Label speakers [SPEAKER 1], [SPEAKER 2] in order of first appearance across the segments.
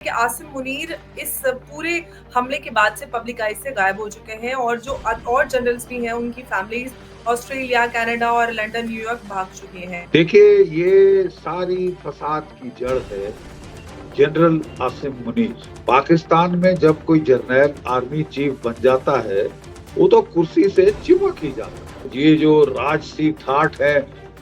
[SPEAKER 1] कि आसिम मुनीर इस पूरे हमले के बाद से पब्लिक आई से गायब हो चुके हैं और जो और जनरल्स भी हैं उनकी फैमिलीज ऑस्ट्रेलिया, कनाडा और लंदन, न्यूयॉर्क भाग चुकी हैं।
[SPEAKER 2] देखिए, ये सारी फसाद की जड़ है जनरल आसिम मुनीर। पाकिस्तान में जब कोई जर्नैल आर्मी चीफ बन जाता है वो तो कुर्सी से चिपक ही जाता है। ये जो राजसी ठाठ है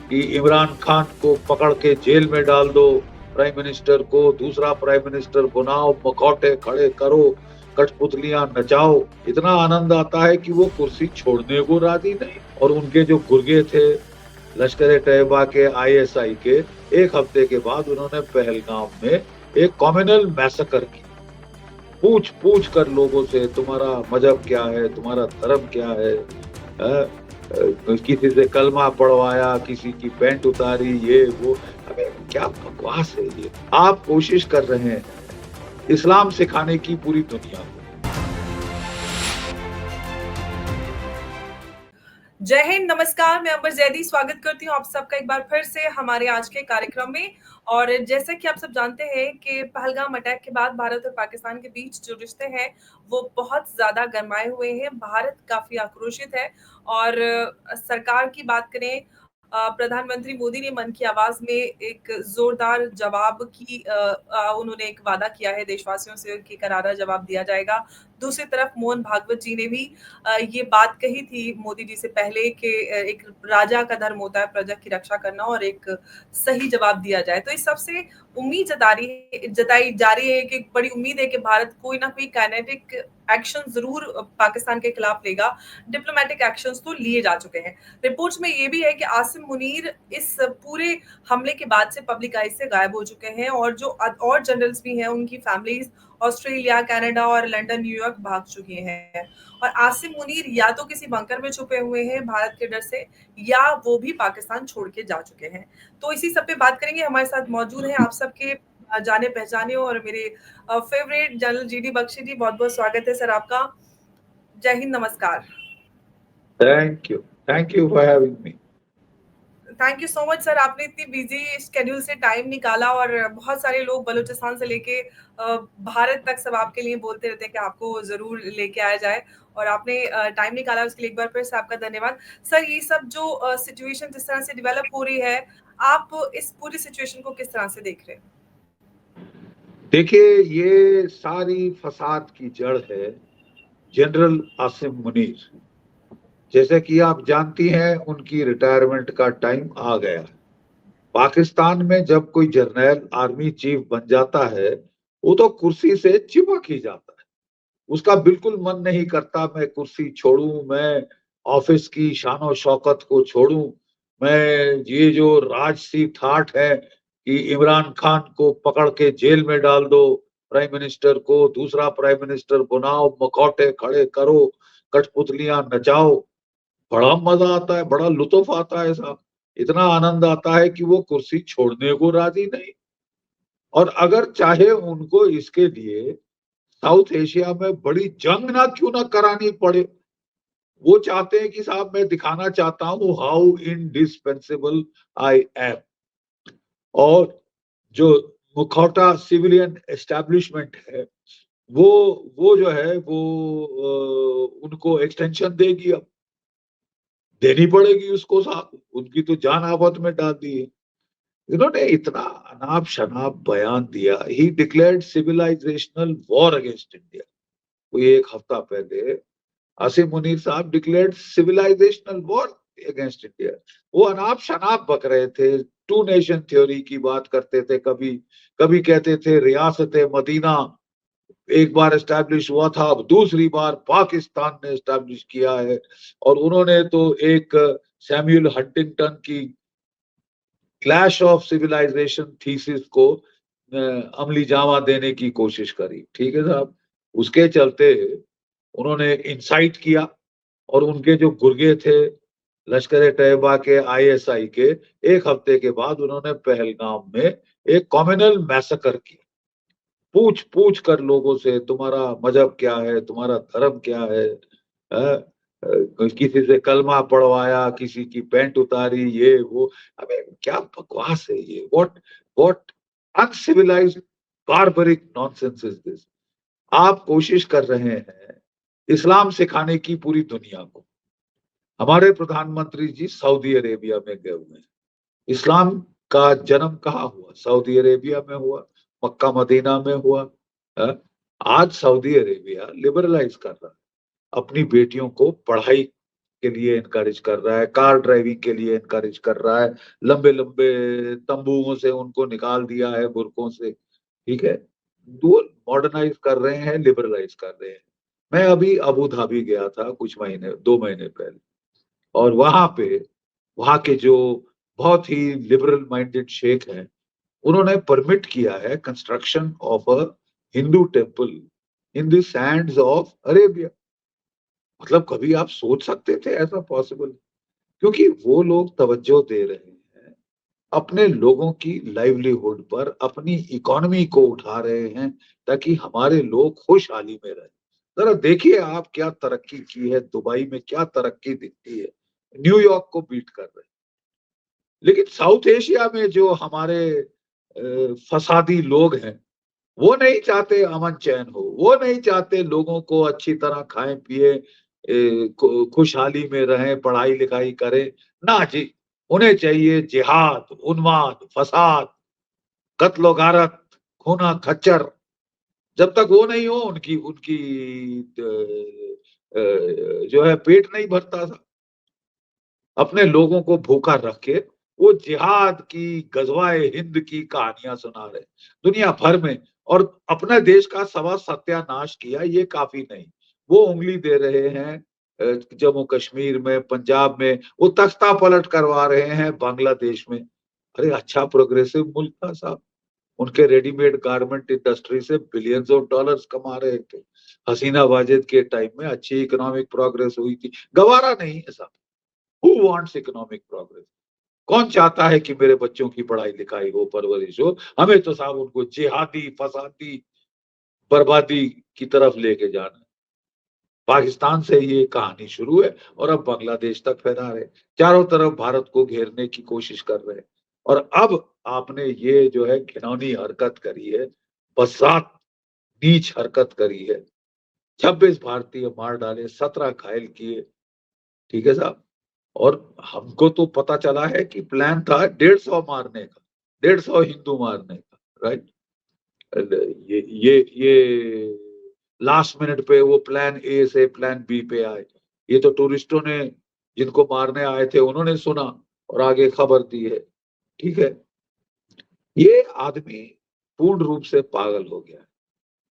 [SPEAKER 2] कि इमरान खान को पकड़ के जेल में डाल दो, प्राइम मिनिस्टर को दूसरा प्राइम मिनिस्टर बनाओ, मखौटे खड़े करो, कठपुतलियां नचाओ, इतना आनंद आता है कि वो कुर्सी छोड़ने को राजी नहीं। और उनके जो गुर्गे थे लश्कर ए तैयबा के, आईएसआई के, एक हफ्ते के बाद उन्होंने पहलगाम में एक कॉम्युनल मैसेकर की। पूछ पूछ कर लोगों से तुम्हारा मजहब क्या है, तुम्हारा धर्म क्या है, किसी से कलमा पढ़वाया, किसी की पैंट उतारी, ये वो। अबे क्या बकवास है ये। आप कोशिश कर रहे हैं इस्लाम सिखाने की पूरी दुनिया को।
[SPEAKER 1] जय हिंद, नमस्कार। मैं अंबर जैदी स्वागत करती हूँ आप सबका एक बार फिर से हमारे आज के कार्यक्रम में। और जैसा कि आप सब जानते हैं कि पहलगाम अटैक के बाद भारत और पाकिस्तान के बीच जो रिश्ते हैं वो बहुत ज्यादा गरमाए हुए हैं। भारत काफी आक्रोशित है और सरकार की बात करें, प्रधानमंत्री मोदी ने मन की आवाज में एक जोरदार जवाब की उन्होंने एक वादा किया है देशवासियों से कि करारा जवाब दिया जाएगा। दूसरी तरफ मोहन भागवत जी ने भी ये बात कही थी मोदी जी से पहले कि एक राजा का धर्म होता है प्रजा की रक्षा करना और एक सही जवाब दिया जाए। तो इस सबसे उम्मीद जताई जा रही है कि बड़ी उम्मीद है कि भारत कोई ना कोई काइनेटिक एक्शन जरूर पाकिस्तान के खिलाफ लेगा। डिप्लोमेटिक एक्शंस तो लिए जा चुके हैं। रिपोर्ट्स में ये भी है कि आसिम मुनीर इस पूरे हमले के बाद से पब्लिक आई से गायब हो चुके हैं और जो और जनरल्स भी हैं उनकी फैमिलीज ऑस्ट्रेलिया, कनाडा और लंदन, न्यूयॉर्क भाग चुकी हैं। और आसिम मुनीर या तो किसी बंकर में छुपे हुए हैं भारत के डर से, या वो भी पाकिस्तान छोड़ के जा चुके हैं। तो इसी सब पे बात करेंगे। हमारे साथ मौजूद हैं आप सबके जाने पहचाने और मेरे फेवरेट जनरल जीडी बख्शी जी। बहुत बहुत स्वागत है सर आपका। जय हिंद, नमस्कार।
[SPEAKER 2] Thank you for having me.
[SPEAKER 1] Thank you so much sir, आपने इतनी बिजी शेड्यूल से टाइम निकाला और बहुत सारे लोग बलूचिस्तान से लेके भारत तक सब आपके लिए बोलते रहते हैं कि आपको जरूर लेके आया जाए और आपने टाइम निकाला, उसके लिए एक बार फिर से आपका धन्यवाद सर। ये सब जो सिचुएशन जिस तरह से डेवलप हो रही है, आप इस पूरी सिचुएशन को किस तरह से देख रहे हैं?
[SPEAKER 2] देखिए, ये सारी फसाद की जड़ है जनरल आसिम मुनीर। जैसे कि आप जानती हैं उनकी रिटायरमेंट का टाइम आ गया। पाकिस्तान में जब कोई जर्नैल आर्मी चीफ बन जाता है वो तो कुर्सी से चिपक ही जाता है। उसका बिल्कुल मन नहीं करता मैं कुर्सी छोड़ूं, मैं ऑफिस की शानो शौकत को छोड़ूं, मैं ये जो राजसी ठाठ है कि इमरान खान को पकड़ के जेल में डाल दो, प्राइम मिनिस्टर को दूसरा प्राइम मिनिस्टर बनाओ, मखौटे खड़े करो, कठपुतलियां नचाओ, बड़ा मजा आता है, बड़ा लुत्फ आता है साहब। इतना आनंद आता है कि वो कुर्सी छोड़ने को राजी नहीं। और अगर चाहे उनको इसके लिए साउथ एशिया में बड़ी जंग ना क्यों ना करानी पड़े, वो चाहते हैं कि साहब मैं दिखाना चाहता हूं हाउ इनडिस्पेंसेबल आई एम। और जो मुखौटा सिविलियन एस्टैब्लिशमेंट है वो वो जो है वो उनको एक्सटेंशन देगी, अब देनी पड़ेगी उसको साहब। उनकी तो जान आफत में डाल दी है। इन्होंने इतना अनाप शनाप बयान दिया। ही declared civilisational war against India. कोई एक हफ्ता पहले आसिम मुनीर साहब declared civilisational war against India. वो अनाप शनाप बक रहे थे, टू नेशन थ्योरी की बात करते थे, कभी कभी कहते थे रियासत मदीना एक बार एस्टैब्लिश हुआ था, अब दूसरी बार पाकिस्तान ने एस्टैब्लिश किया है। और उन्होंने तो एक सैमुअल हंटिंगटन की क्लैश ऑफ सिविलाइजेशन थीसिस को अमली जामा देने की कोशिश करी। ठीक है साहब, उसके चलते उन्होंने इंसाइट किया और उनके जो गुर्गे थे लश्कर ए तैयबा के, आईएसआई के, एक हफ्ते के बाद उन्होंने पहलगाम में एक कॉम्युनल मैसेकर की। पूछ पूछ कर लोगों से तुम्हारा मजहब क्या है, तुम्हारा धर्म क्या है, किसी से कलमा पढ़वाया, किसी की पैंट उतारी, ये वो। अबे क्या बकवास है ये। What what uncivilised barbaric nonsense is this? आप कोशिश कर रहे हैं इस्लाम सिखाने की पूरी दुनिया को। हमारे प्रधानमंत्री जी सऊदी अरेबिया में गए हुए हैं। इस्लाम का जन्म कहाँ हुआ? सऊदी अरेबिया में हुआ, मक्का मदीना में हुआ। है? आज सऊदी अरेबिया लिबरलाइज कर रहा है, अपनी बेटियों को पढ़ाई के लिए इनकरेज कर रहा है, कार ड्राइविंग के लिए इनकरेज कर रहा है, लंबे लंबे तंबुओं से उनको निकाल दिया है, बुर्कों से। ठीक है, वो मॉडर्नाइज कर रहे हैं, लिबरलाइज कर रहे हैं। मैं अभी अबू धाबी गया था कुछ महीने, 2 महीने पहले, और वहां पे वहां के जो बहुत ही लिबरल माइंडेड शेख हैं, उन्होंने परमिट किया है construction of a Hindu temple in the Sands of Arabia. मतलब कभी आप सोच सकते थे ऐसा पॉसिबल? क्योंकि वो लोग तवज्जो दे रहे हैं अपने लोगों की लाइवलीहुड पर, अपनी इकोनॉमी को उठा रहे हैं, ताकि हमारे लोग खुशहाली में रहे। जरा देखिए आप क्या तरक्की की है, दुबई में क्या तरक्की दिखती है, न्यूयॉर्क को बीट कर रहे हैं। लेकिन साउथ एशिया में जो हमारे फसादी लोग हैं, वो नहीं चाहते अमन चैन हो, वो नहीं चाहते लोगों को अच्छी तरह खाएं पिए, खुशहाली में रहें, पढ़ाई लिखाई करें। ना जी, उन्हें चाहिए जिहाद, उन्माद, फसाद, कत्लो गारत, खूना खच्चर। जब तक वो नहीं हो, उनकी उनकी जो है पेट नहीं भरता था। अपने लोगों को भूखा रख के वो जिहाद की, गजवाए हिंद की कहानियां सुना रहे दुनिया भर में, और अपने देश का सवा सत्यानाश किया, ये काफी नहीं। वो उंगली दे रहे हैं जम्मू कश्मीर में, पंजाब में, वो तख्ता पलट करवा रहे हैं बांग्लादेश में। अरे अच्छा प्रोग्रेसिव मुल्क था साहब, उनके रेडीमेड गारमेंट इंडस्ट्री से बिलियंस ऑफ डॉलर्स कमा रहे थे। हसीना वाजिद के टाइम में अच्छी इकोनॉमिक प्रोग्रेस हुई थी। गवारा नहीं है साहब। Who wants economic progress? कौन चाहता है कि मेरे बच्चों की पढ़ाई लिखाई हो, परवरिश हो? हमें तो साहब उनको जिहादी, फसादी, बर्बादी की तरफ लेके जाना है। पाकिस्तान से ये कहानी शुरू है और अब बांग्लादेश तक फैला रहे, चारों तरफ भारत को घेरने की कोशिश कर रहे हैं। और अब आपने ये जो है घिनौनी हरकत करी है, बसात नीच हरकत करी है। 26 भारतीय मार डाले, 17 घायल किए। ठीक है साहब। और हमको तो पता चला है कि प्लान था 150 मारने का, 150 हिंदू मारने का, राइट? ये लास्ट मिनट पे वो प्लान ए से प्लान बी पे आए। ये तो टूरिस्टों ने, जिनको मारने आए थे, उन्होंने सुना और आगे खबर दी है। ठीक है, ये आदमी पूर्ण रूप से पागल हो गया।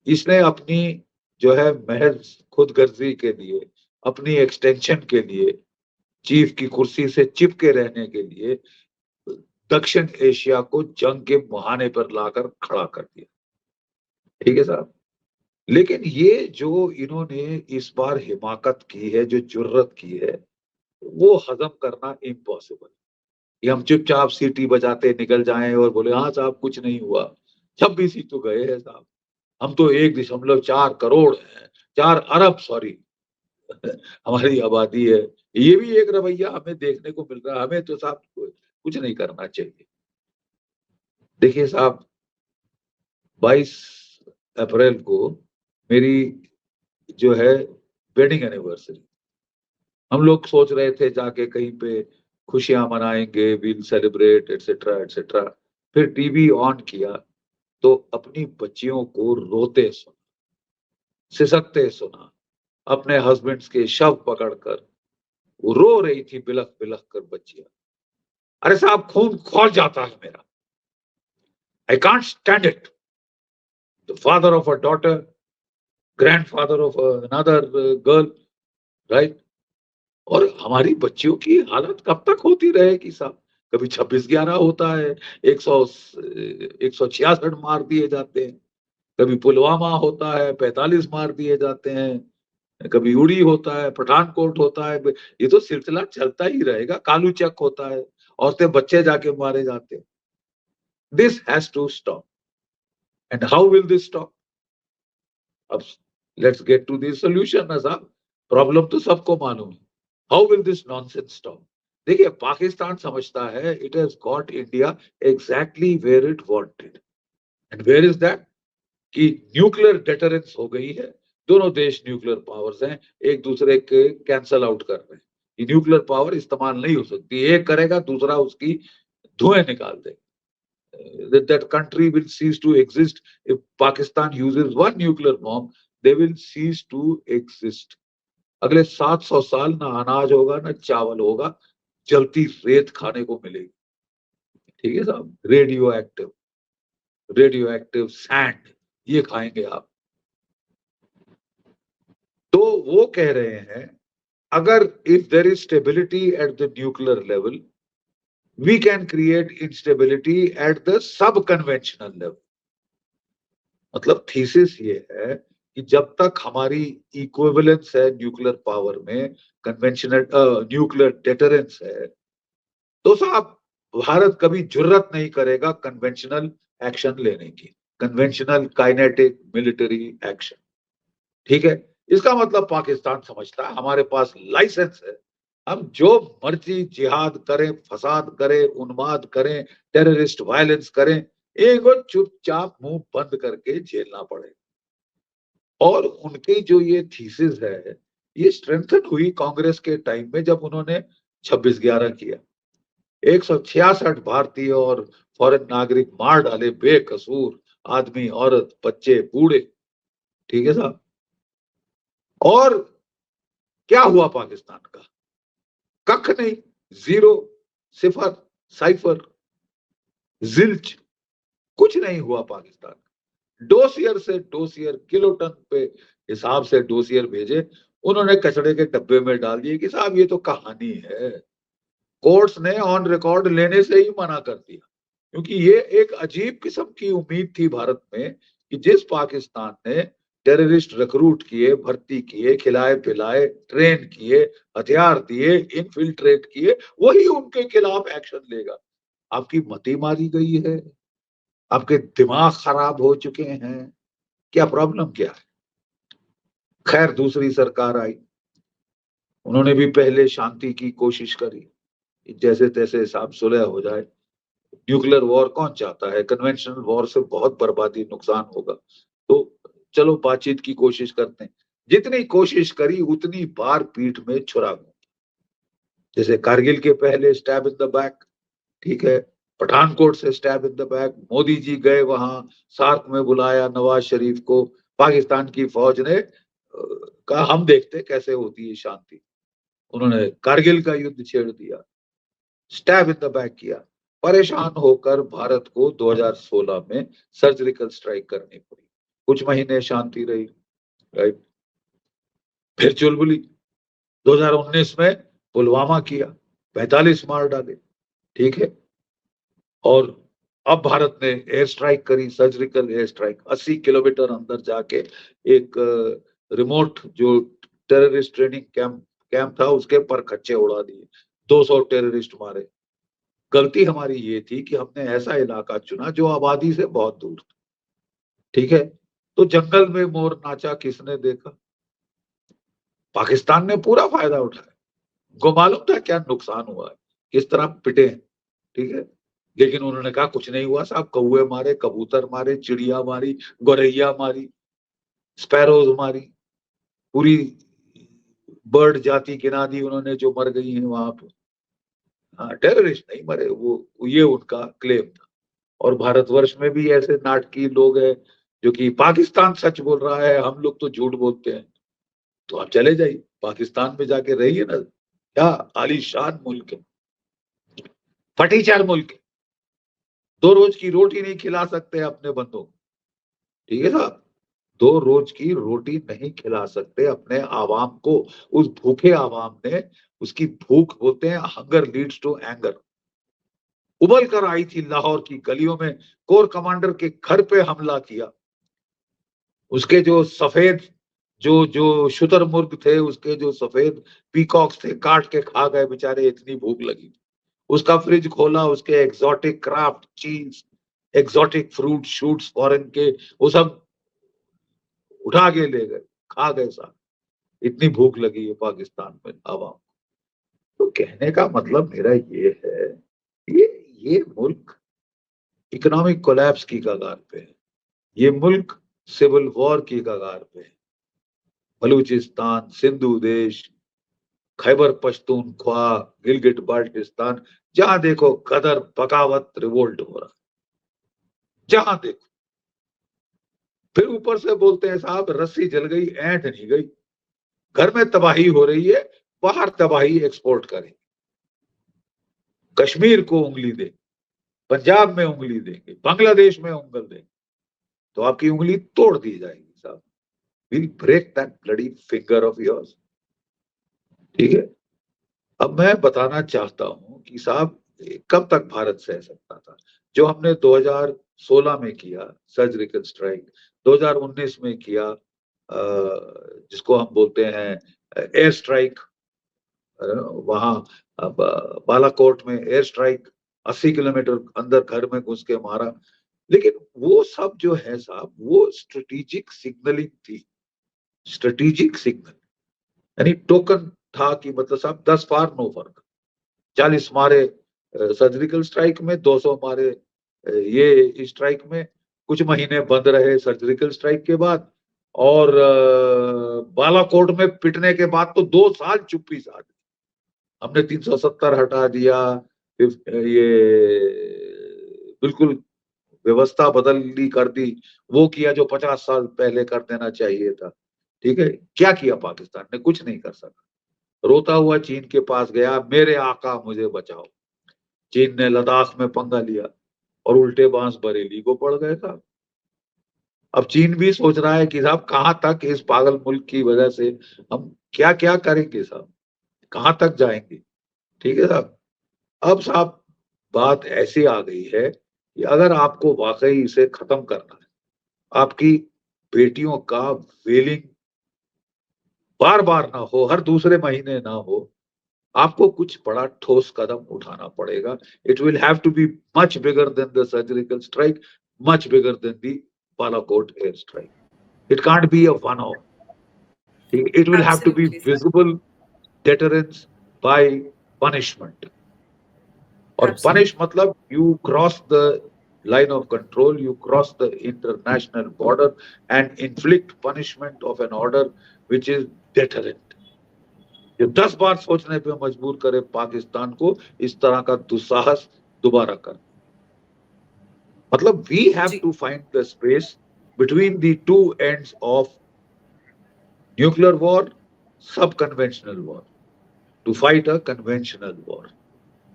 [SPEAKER 2] इसने अपनी जो है महज खुदगर्जी के लिए, अपनी एक्सटेंशन के लिए, चीफ की कुर्सी से चिपके रहने के लिए दक्षिण एशिया को जंग के मुहाने पर लाकर खड़ा कर दिया। ठीक है साहब। लेकिन ये जो इन्होंने इस बार हिमाकत की है, जो जुर्रत की है, वो हजम करना इम्पॉसिबल। ये हम चुपचाप सीटी बजाते निकल जाएं और बोले हाँ साहब कुछ नहीं हुआ। 26 ही तो गए हैं साहब। हम तो 1.4 करोड़ है, 4 अरब, सॉरी, हमारी आबादी है। ये भी एक रवैया हमें देखने को मिल रहा है। हमें तो साहब कुछ नहीं करना चाहिए। देखिए साहब, 22 अप्रैल को मेरी जो है वेडिंग एनिवर्सरी। हम लोग सोच रहे थे जाके कहीं पे खुशियां मनाएंगे, विल सेलिब्रेट, एटसेट्रा एटसेट्रा। फिर टीवी ऑन किया तो अपनी बच्चियों को रोते सुना, सिसकते सुना, अपने हस्बैंड्स के शव पकड़कर वो रो रही थी, बिलख बिलख कर बच्चियां। अरे साहब, खून खौल जाता है मेरा। I can't stand it. The father of a daughter, grandfather of another girl, right? और हमारी बच्चियों की हालत कब तक होती रहेगी साहब? कभी 26/11 होता है, 166 मार दिए जाते हैं। कभी पुलवामा होता है, 45 मार दिए जाते हैं। कभी उड़ी होता है, पठानकोट होता है। ये तो सिलसिला चलता ही रहेगा। कालू चक होता है, औरतें बच्चे जाके मारे जाते हैं। This has to stop. And how will this stop? अब let's get to this solution ना साहब। प्रॉब्लम तो सबको मालूम है। How will this nonsense stop? देखिए, पाकिस्तान समझता है it has got India exactly where it wanted. And where is that? कि न्यूक्लियर डेटरेंस हो गई है, दोनों देश न्यूक्लियर पावर्स हैं, एक दूसरे के कैंसल आउट कर रहे हैं। ये न्यूक्लियर पावर इस्तेमाल नहीं हो सकती, एक करेगा दूसरा उसकी धुएं निकाल दे। That country will cease to exist if Pakistan uses one nuclear bomb. They will cease to exist. अगले 700 साल ना अनाज होगा ना चावल होगा, जलती रेत खाने को मिलेगी। ठीक है साहब, रेडियो एक्टिव सैंड ये खाएंगे आप। तो वो कह रहे हैं अगर if there is stability at the nuclear level, we can create instability at the sub conventional level. मतलब थीसिस ये है कि जब तक हमारी इक्विवेलेंस है न्यूक्लियर पावर में, कन्वेंशनल न्यूक्लियर डेटरेंस है, तो साहब भारत कभी जुर्रत नहीं करेगा कन्वेंशनल एक्शन लेने की, कन्वेंशनल काइनेटिक मिलिट्री एक्शन। ठीक है, इसका मतलब पाकिस्तान समझता है हमारे पास लाइसेंस है, हम जो मर्जी जिहाद करें, फसाद करें, उन्माद करें, टेररिस्ट वायलेंस करें, एक और चुपचाप मुंह बंद करके झेलना पड़े। और उनकी जो ये थीसिस है, ये स्ट्रेंथन हुई कांग्रेस के टाइम में जब उन्होंने 26/11 किया। 166 भारतीय और फॉरेन नागरिक मार डाले, बेकसूर आदमी, औरत, बच्चे, बूढ़े। ठीक है साहब, और क्या हुआ पाकिस्तान का? कख नहीं, जीरो, सिफर, साइफर, जिल्च, कुछ नहीं हुआ पाकिस्तान। डोसियर से डोसियर, किलोटन पे हिसाब से डोसियर भेजे, उन्होंने कचड़े के डब्बे में डाल दिए कि साहब ये तो कहानी है। कोर्ट्स ने ऑन रिकॉर्ड लेने से ही मना कर दिया, क्योंकि ये एक अजीब किस्म की उम्मीद थी भारत में कि जिस पाकिस्तान ने टेररिस्ट रिक्रूट किए, भर्ती किए, खिलाए पिलाए, ट्रेन किए, हथियार दिए, इनफिल्ट्रेट किए, वही उनके खिलाफ एक्शन लेगा। आपकी मति मारी गई है, आपके दिमाग खराब हो चुके हैं, क्या प्रॉब्लम क्या है? खैर दूसरी सरकार आई, उन्होंने भी पहले शांति की कोशिश करी, जैसे तैसे साहब सुलह हो जाए। न्यूक्लियर वॉर कौन चाहता है? कन्वेंशनल वॉर से बहुत बर्बादी, नुकसान होगा, तो चलो बातचीत की कोशिश करते हैं। जितनी कोशिश करी उतनी बार पीठ में छुरा गया। जैसे कारगिल के पहले स्टैब इन द बैक, ठीक है, पठानकोट से stab in the back, Modi ji गए वहां, सार्क में बुलाया नवाज शरीफ को, पाकिस्तान की फौज ने कहा हम देखते कैसे होती है शांति, उन्होंने कारगिल का युद्ध छेड़ दिया, स्टैब इन द बैक किया। परेशान होकर भारत को 2016 में सर्जिकल स्ट्राइक करनी पड़ी, कुछ महीने शांति रही, राइट, फिर चुलबुली। 2019 में पुलवामा किया, 45 मार डाले, ठीक है, और अब भारत ने एयर स्ट्राइक करी, सर्जिकल एयर स्ट्राइक, 80 किलोमीटर अंदर जाके एक रिमोट जो टेररिस्ट ट्रेनिंग कैंप था उसके पर खच्चे उड़ा दिए, 200 टेररिस्ट मारे। गलती हमारी ये थी कि हमने ऐसा इलाका चुना जो आबादी से बहुत दूर था, ठीक है। तो जंगल में मोर नाचा किसने देखा? पाकिस्तान ने पूरा फायदा उठाया, उनको मालूम था क्या नुकसान हुआ है, किस तरह पिटे हैं, ठीक है। लेकिन उन्होंने कहा कुछ नहीं हुआ साहब, कौवे मारे, कबूतर मारे, चिड़िया मारी, गौरैया मारी, स्पैरोज मारी, पूरी बर्ड जाति गिना दी उन्होंने जो मर गई है वहां पे। हाँ, टेररिस्ट नहीं मरे, वो ये उनका क्लेम था। और भारतवर्ष में भी ऐसे नाटकीय लोग हैं जो कि पाकिस्तान सच बोल रहा है, हम लोग तो झूठ बोलते हैं। तो आप चले जाइए पाकिस्तान में जाके रहिए ना, क्या आलीशान मुल्क है, फटीचर मुल्क है, 2 रोज की रोटी नहीं खिला सकते अपने बंदों को, ठीक है साहब, 2 रोज की रोटी नहीं खिला सकते अपने आवाम को। उस भूखे आवाम ने, उसकी भूख बोलते हैं हंगर लीड्स टू एंगर, उबल कर आई थी लाहौर की गलियों में, कोर कमांडर के घर पे हमला किया, उसके जो सफेद जो जो शुतुरमुर्ग थे, उसके जो सफेद पीकॉक्स थे, काट के खा गए बेचारे, इतनी भूख लगी। उसका फ्रिज खोला, उसके एग्जॉटिक क्राफ्ट चीज, एग्जॉटिक फ्रूट शूट्स फॉरेन के, वो सब उठा के ले गए, खा गए साहब, इतनी भूख लगी है पाकिस्तान में आवाम। तो कहने का मतलब मेरा ये है, ये मुल्क इकोनॉमिक कोलैप्स की कगार पे है। ये मुल्क सिविल वॉर की कगार पे। बलूचिस्तान, सिंधु देश, खैबर पख्तूनख्वा, गिलगिट बाल्टिस्तान, जहां देखो गदर, बगावत, रिवोल्ट हो रहा, जहां देखो। फिर ऊपर से बोलते हैं साहब रस्सी जल गई, ऐंठ नहीं गई। घर में तबाही हो रही है, बाहर तबाही एक्सपोर्ट करें। कश्मीर को उंगली दे, पंजाब में उंगली देंगे, बांग्लादेश में उंगल देंगे, तो आपकी उंगली तोड़ दी जाएगी साहब। Will break that bloody finger of yours. ठीक है। अब मैं बताना चाहता हूं कि साहब कब तक भारत सह सकता था। जो हमने 2016 में किया सर्जिकल स्ट्राइक, 2019 में किया जिसको हम बोलते हैं एयर स्ट्राइक, वहां बालाकोट में एयर स्ट्राइक, 80 किलोमीटर अंदर घर में घुस के मारा। लेकिन वो सब जो है साहब वो स्ट्रेटेजिक सिग्नलिंग थी, स्ट्रेटेजिक सिग्नल, यानी टोकन था कि मतलब साहब 10 पार नो फर्क। 40 मारे सर्जिकल स्ट्राइक में, 200 मारे ये स्ट्राइक में। कुछ महीने बंद रहे सर्जिकल स्ट्राइक के बाद, और बालाकोट में पिटने के बाद तो 2 साल चुप्पी साध। हमने 370 हटा दिया, ये बिल्कुल व्यवस्था बदली कर दी, वो किया जो 50 साल पहले कर देना चाहिए था। ठीक है। क्या किया पाकिस्तान ने? कुछ नहीं कर सका। रोता हुआ चीन के पास गया, मेरे आका मुझे बचाओ। चीन ने लद्दाख में पंगा लिया और उल्टे बांस बरेली को पड़ गए साहब। अब चीन भी सोच रहा है कि साहब कहां तक इस पागल मुल्क की वजह से हम क्या क्या करेंगे साहब, कहां तक जाएंगे। ठीक है साहब। अब साहब बात ऐसी आ गई है कि अगर आपको वाकई इसे खत्म करना है, आपकी बेटियों का वेलिंग बार बार ना हो, हर दूसरे महीने ना हो, आपको कुछ बड़ा ठोस कदम उठाना पड़ेगा। It will have to be much bigger than the surgical strike, much bigger than the Balakot air strike. It can't be a one off. It will have to be
[SPEAKER 1] absolutely sir,
[SPEAKER 2] visible deterrence by punishment. और punish
[SPEAKER 1] absolutely.
[SPEAKER 2] मतलब you cross the line of control, you cross the international border and inflict punishment of an order which is deterrent. ये 10 बार सोचने पे मजबूर करे पाकिस्तान को इस तरह का दुस्साहस दोबारा कर। मतलब we have
[SPEAKER 1] ji,
[SPEAKER 2] to find the space between the two ends of nuclear war, sub-conventional war, to fight a conventional war.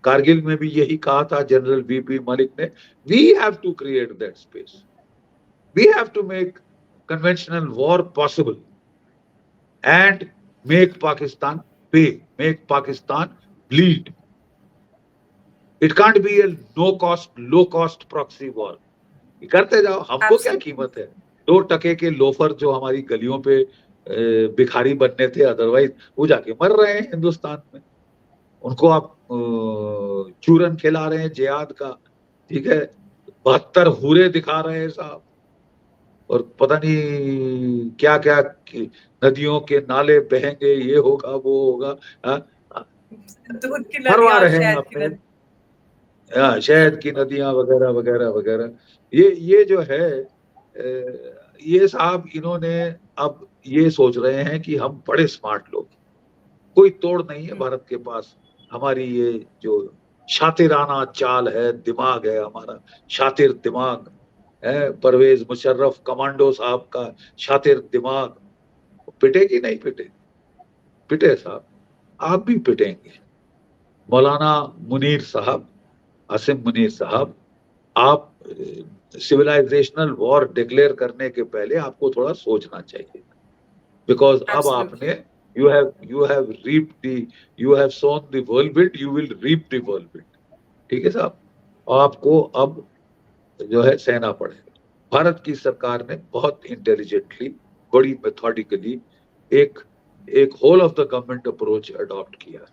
[SPEAKER 2] Kargil में भी यही कहा था जनरल वीपी मलिक ने, we have to create that space, we have to make conventional war possible and make Pakistan pay, make Pakistan bleed. It can't be a no cost low cost proxy war. करते जाओ, हमको क्या
[SPEAKER 1] एब्सोल्युटली।
[SPEAKER 2] कीमत है। 2 टके के loafer जो हमारी गलियों पे भिखारी बनने थे, अदरवाइज वो जाके मर रहे हैं हिंदुस्तान में। उनको आप चूरन खिला रहे हैं जिहाद का। ठीक है। 72 हूरे दिखा रहे हैं साहब, और पता नहीं क्या क्या नदियों के नाले बहेंगे, ये होगा वो होगा। हाँ, हाँ,
[SPEAKER 1] दूध की
[SPEAKER 2] मरवा
[SPEAKER 1] नदियाँ और
[SPEAKER 2] रहे हैं
[SPEAKER 1] शहद की
[SPEAKER 2] अपने।
[SPEAKER 1] नदी।
[SPEAKER 2] हाँ, शहद की नदियां वगैरह वगैरह वगैरह। ये जो है ये साहब इन्होंने अब ये सोच रहे हैं कि हम बड़े स्मार्ट लोग, कोई तोड़ नहीं है भारत के पास। हमारी ये जो शातिराना चाल है, दिमाग है हमारा, शातिर दिमाग है, परवेज मुशर्रफ कमांडो साहब का शातिर दिमाग। पिटेगी नहीं पिटे, पिटे साहब, आप भी पिटेंगे। मौलाना मुनीर साहब, आसिम मुनीर साहब, आप सिविलाइजेशनल वॉर डिक्लेयर करने के पहले आपको थोड़ा सोचना चाहिए, बिकॉज अब
[SPEAKER 1] एब्सोल्युटली।
[SPEAKER 2] आपने you have reaped the you have sown the whirlwind, you will reap the whirlwind। ठीक है साहब। आपको अब जो है सहना पड़ेगा। भारत की सरकार ने बहुत इंटेलिजेंटली, बड़ी मेथोडिकली एक एक whole of the government approach adopt किया।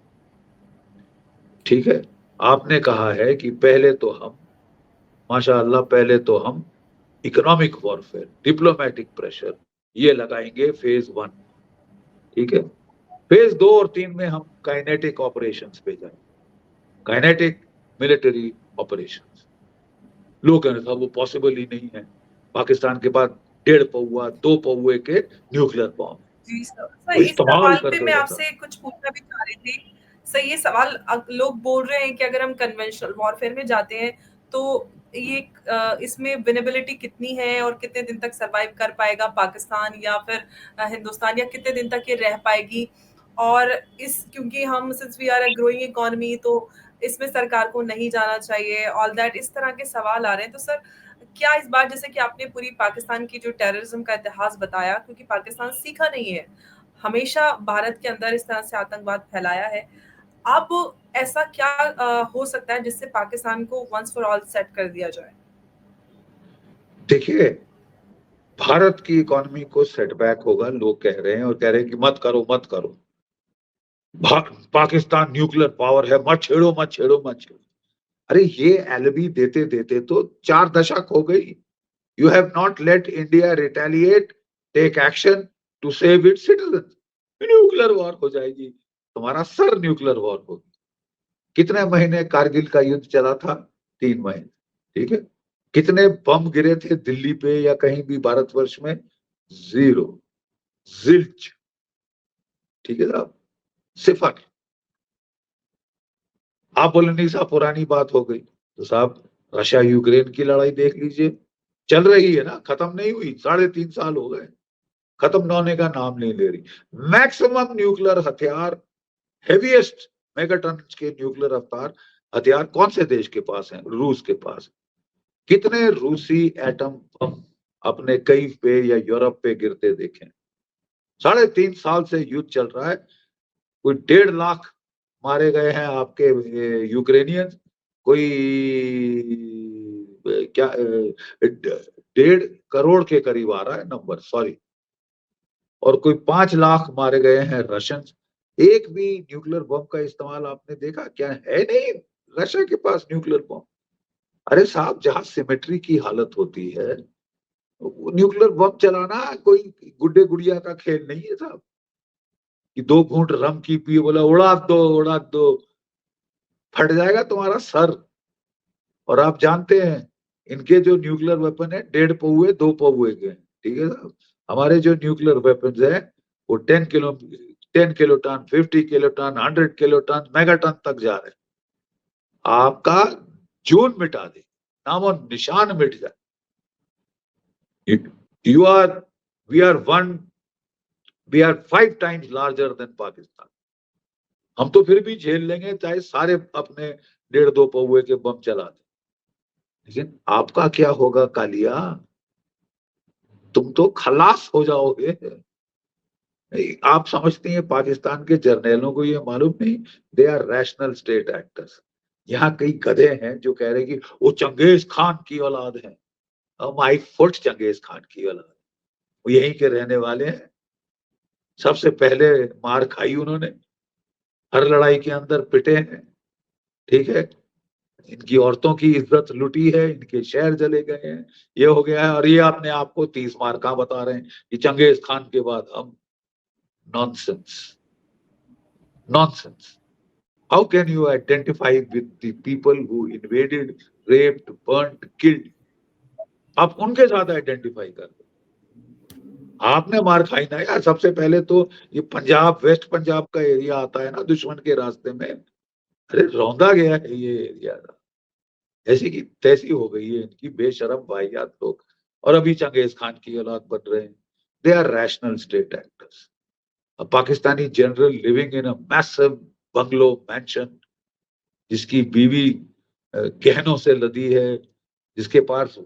[SPEAKER 2] ठीक है। आपने कहा है कि पहले तो हम माशाअल्लाह, पहले तो हम इकोनॉमिक वॉरफेयर, डिप्लोमेटिक प्रेशर ये लगाएंगे फेज 1। ठीक है। फेज 2 और 3 में हम काइनेटिक ऑपरेशंस पे जाएंगे, काइनेटिक मिलिट्री ऑपरेशंस। लोग कहने था वो पॉसिबल ही नहीं है, पाकिस्तान के पास 1.5 पौआ 2 पौए के न्यूक्लियर बॉम्ब
[SPEAKER 1] जी सर।
[SPEAKER 2] वो
[SPEAKER 1] इस
[SPEAKER 2] इस्तेमाल
[SPEAKER 1] सवाल पे
[SPEAKER 2] करके
[SPEAKER 1] मैं
[SPEAKER 2] बता।
[SPEAKER 1] आपसे कुछ पूछना भी चाह रही थी। सर ये सवाल लोग बोल रहे हैं कि अगर हम कन्वेंशनल वॉरफेयर में जाते हैं तो ये इसमें विनेबिलिटी कितनी है और कितने दिन तक सरवाइव कर पाएगा पाकिस्तान या फिर हिंदुस्तान, या कितने दिन तक ये रह पाएगी? और इस क्योंकि हम since we are a growing economy, तो इसमें सरकार को नहीं जाना चाहिए, ऑल दैट, इस तरह के सवाल आ रहे हैं। तो सर क्या इस बार, जैसे कि आपने पूरी पाकिस्तान की जो टेररिज्म का इतिहास बताया, क्योंकि पाकिस्तान सीखा नहीं है, हमेशा भारत के अंदर इस तरह से आतंकवाद फैलाया है, अब ऐसा क्या हो सकता है जिससे पाकिस्तान को वंस फॉर ऑल सेट कर दिया जाए?
[SPEAKER 2] देखिए, भारत की इकोनॉमी को सेटबैक होगा, लोग कह रहे हैं और कह रहे हैं कि मत करो मत करो, पाकिस्तान न्यूक्लियर पावर है, मत छेड़ो मत छेड़ो मत छेड़ो। अरे ये एलबी देते देते तो 4 दशक हो गई। You have not let India retaliate, take action to save its citizen. Nuclear war हो जाएगी, तुम्हारा सर न्यूक्लियर वॉर होगी। कितने महीने कारगिल का युद्ध चला था? 3 महीने, ठीक है। कितने बम गिरे थे दिल्ली पे या कहीं भी भारतवर्ष में? 0, जिल्च, ठीक है साहब, सिफर। आप बोले नहीं साहब पुरानी बात हो गई, तो साहब रशिया यूक्रेन की लड़ाई देख लीजिए, चल रही है ना, खत्म नहीं हुई, 3.5 साल हो गए, खत्म न होने का नाम नहीं ले रही। मैक्सिमम न्यूक्लियर हथियार, हेवीएस्ट मेगाटन के न्यूक्लियर हथियार हथियार कौन से देश के पास हैं? रूस के पास। कितने रूसी एटम बम अपने कई पे या यूरोप पे गिरते देखे? 3.5 साल से युद्ध चल रहा है, कोई 1.5 लाख मारे गए हैं आपके यूक्रेनियन, कोई क्या 1.5 करोड़ के करीब आ रहा है नंबर, सॉरी, और कोई 5 लाख मारे गए हैं रशियन। एक भी न्यूक्लियर बम का इस्तेमाल आपने देखा क्या? है नहीं रशिया के पास न्यूक्लियर बम। अरे साहब, जहां सिमेट्री की हालत होती है, न्यूक्लियर बम चलाना कोई गुड्डे गुड़िया का खेल नहीं है साहब, कि 2 घूंट रम की पिए बोला उड़ा दो, फट जाएगा तुम्हारा सर। और आप जानते हैं इनके जो न्यूक्लियर वेपन है 1.5 पौए 2 पौए के, ठीक है साहब। हमारे जो न्यूक्लियर वेपन है वो 10 किलोटन 50 किलोटन 100 किलोटन मेगाटन तक जा रहे हैं। आपका जून मिटा दे, नामो निशान मिट जाए। You are we are 5 times larger than Pakistan. हम तो फिर भी झेल लेंगे चाहे सारे अपने 1.5 2 पौए के बम चला दें, लेकिन आपका क्या होगा कालिया? तुम तो खलास हो जाओगे। आप समझती हैं पाकिस्तान के जर्नैलों को ये मालूम नहीं? They are rational state actors. यहाँ कई गधे हैं जो कह रहे हैं कि वो चंगेज खान की औलाद है। माई फुट चंगेज खान की औलाद, वो यहीं के रहने वाले हैं, सबसे पहले मार खाई उन्होंने, हर लड़ाई के अंदर पिटे हैं, ठीक है। इनकी औरतों की इज्जत लुटी है, इनके शहर जले गए हैं, ये हो गया है, और ये अपने आप को 30 मार्का बता रहे हैं कि चंगेज खान के बाद हम। Nonsense, nonsense. How can you identify with the people who invaded, raped, burned, killed? आप उनके साथ आइडेंटिफाई कर दो। आपने मार खाई ना यार। सबसे पहले तो ये पंजाब, वेस्ट पंजाब का एरिया आता है ना दुश्मन के रास्ते में, अरे रौंदा गया है ये एरिया, ऐसी की तैसी हो गई है इनकी बेशरम वाहियात लोग, और अभी चंगेज खान की औलाद बन रहे हैं। They are rational state actors. A Pakistani general living in a massive bungalow mansion, जिसकी बीवी गहनों से लदी है, जिसके पास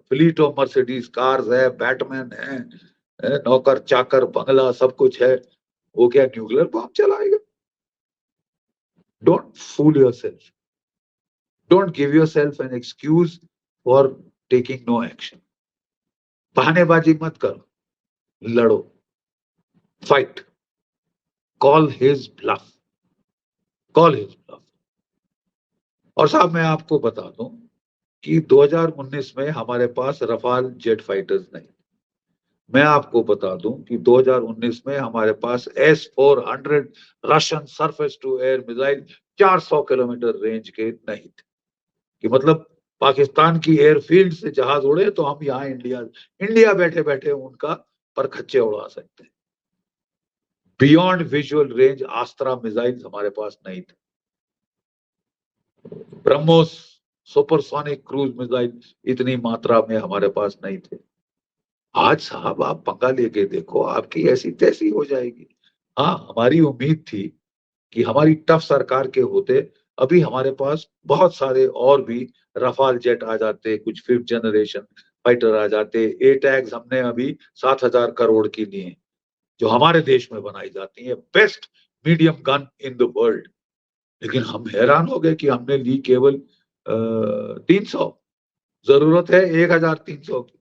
[SPEAKER 2] फ्लीट ऑफ मर्सिडीज कार्स है, बैटमैन है, नौकर चाकर बंगला सब कुछ है, वो क्या न्यूक्लियर बॉम्ब चलाएगा? Don't fool yourself, don't give yourself an excuse for taking no action. बहानेबाजी मत करो, लड़ो, fight, call his bluff, call his bluff. और साहब मैं आपको बता दूं कि 2019 में हमारे पास रफाल जेट फाइटर्स नहीं। मैं आपको बता दूं कि 2019 में हमारे पास S-400 Russian surface to air missile 400 kilometre range के नहीं थे, कि मतलब पाकिस्तान की एयरफील्ड से जहाज उड़े तो हम यहाँ इंडिया बैठे बैठे उनका परखच्चे उड़ा सकते हैं। बियॉन्ड विजुअल रेंज आस्त्रा मिसाइल्स हमारे पास नहीं थे। ब्रह्मोस सुपरसोनिक क्रूज मिसाइल इतनी मात्रा में हमारे पास नहीं थे। आज साहब आप पंगा लेके देखो, आपकी ऐसी तैसी हो जाएगी। हाँ, हमारी उम्मीद थी कि हमारी टफ सरकार के होते अभी हमारे पास बहुत सारे और भी रफाल जेट आ जाते, कुछ 5th जनरेशन फाइटर आ जाते। एटैग्स हमने अभी 7,000 करोड़ की लिए, जो हमारे देश में बनाई जाती है, best medium gun in the world. लेकिन हम हैरान हो गए कि हमने ली केवल 300, जरूरत है 1,300 की।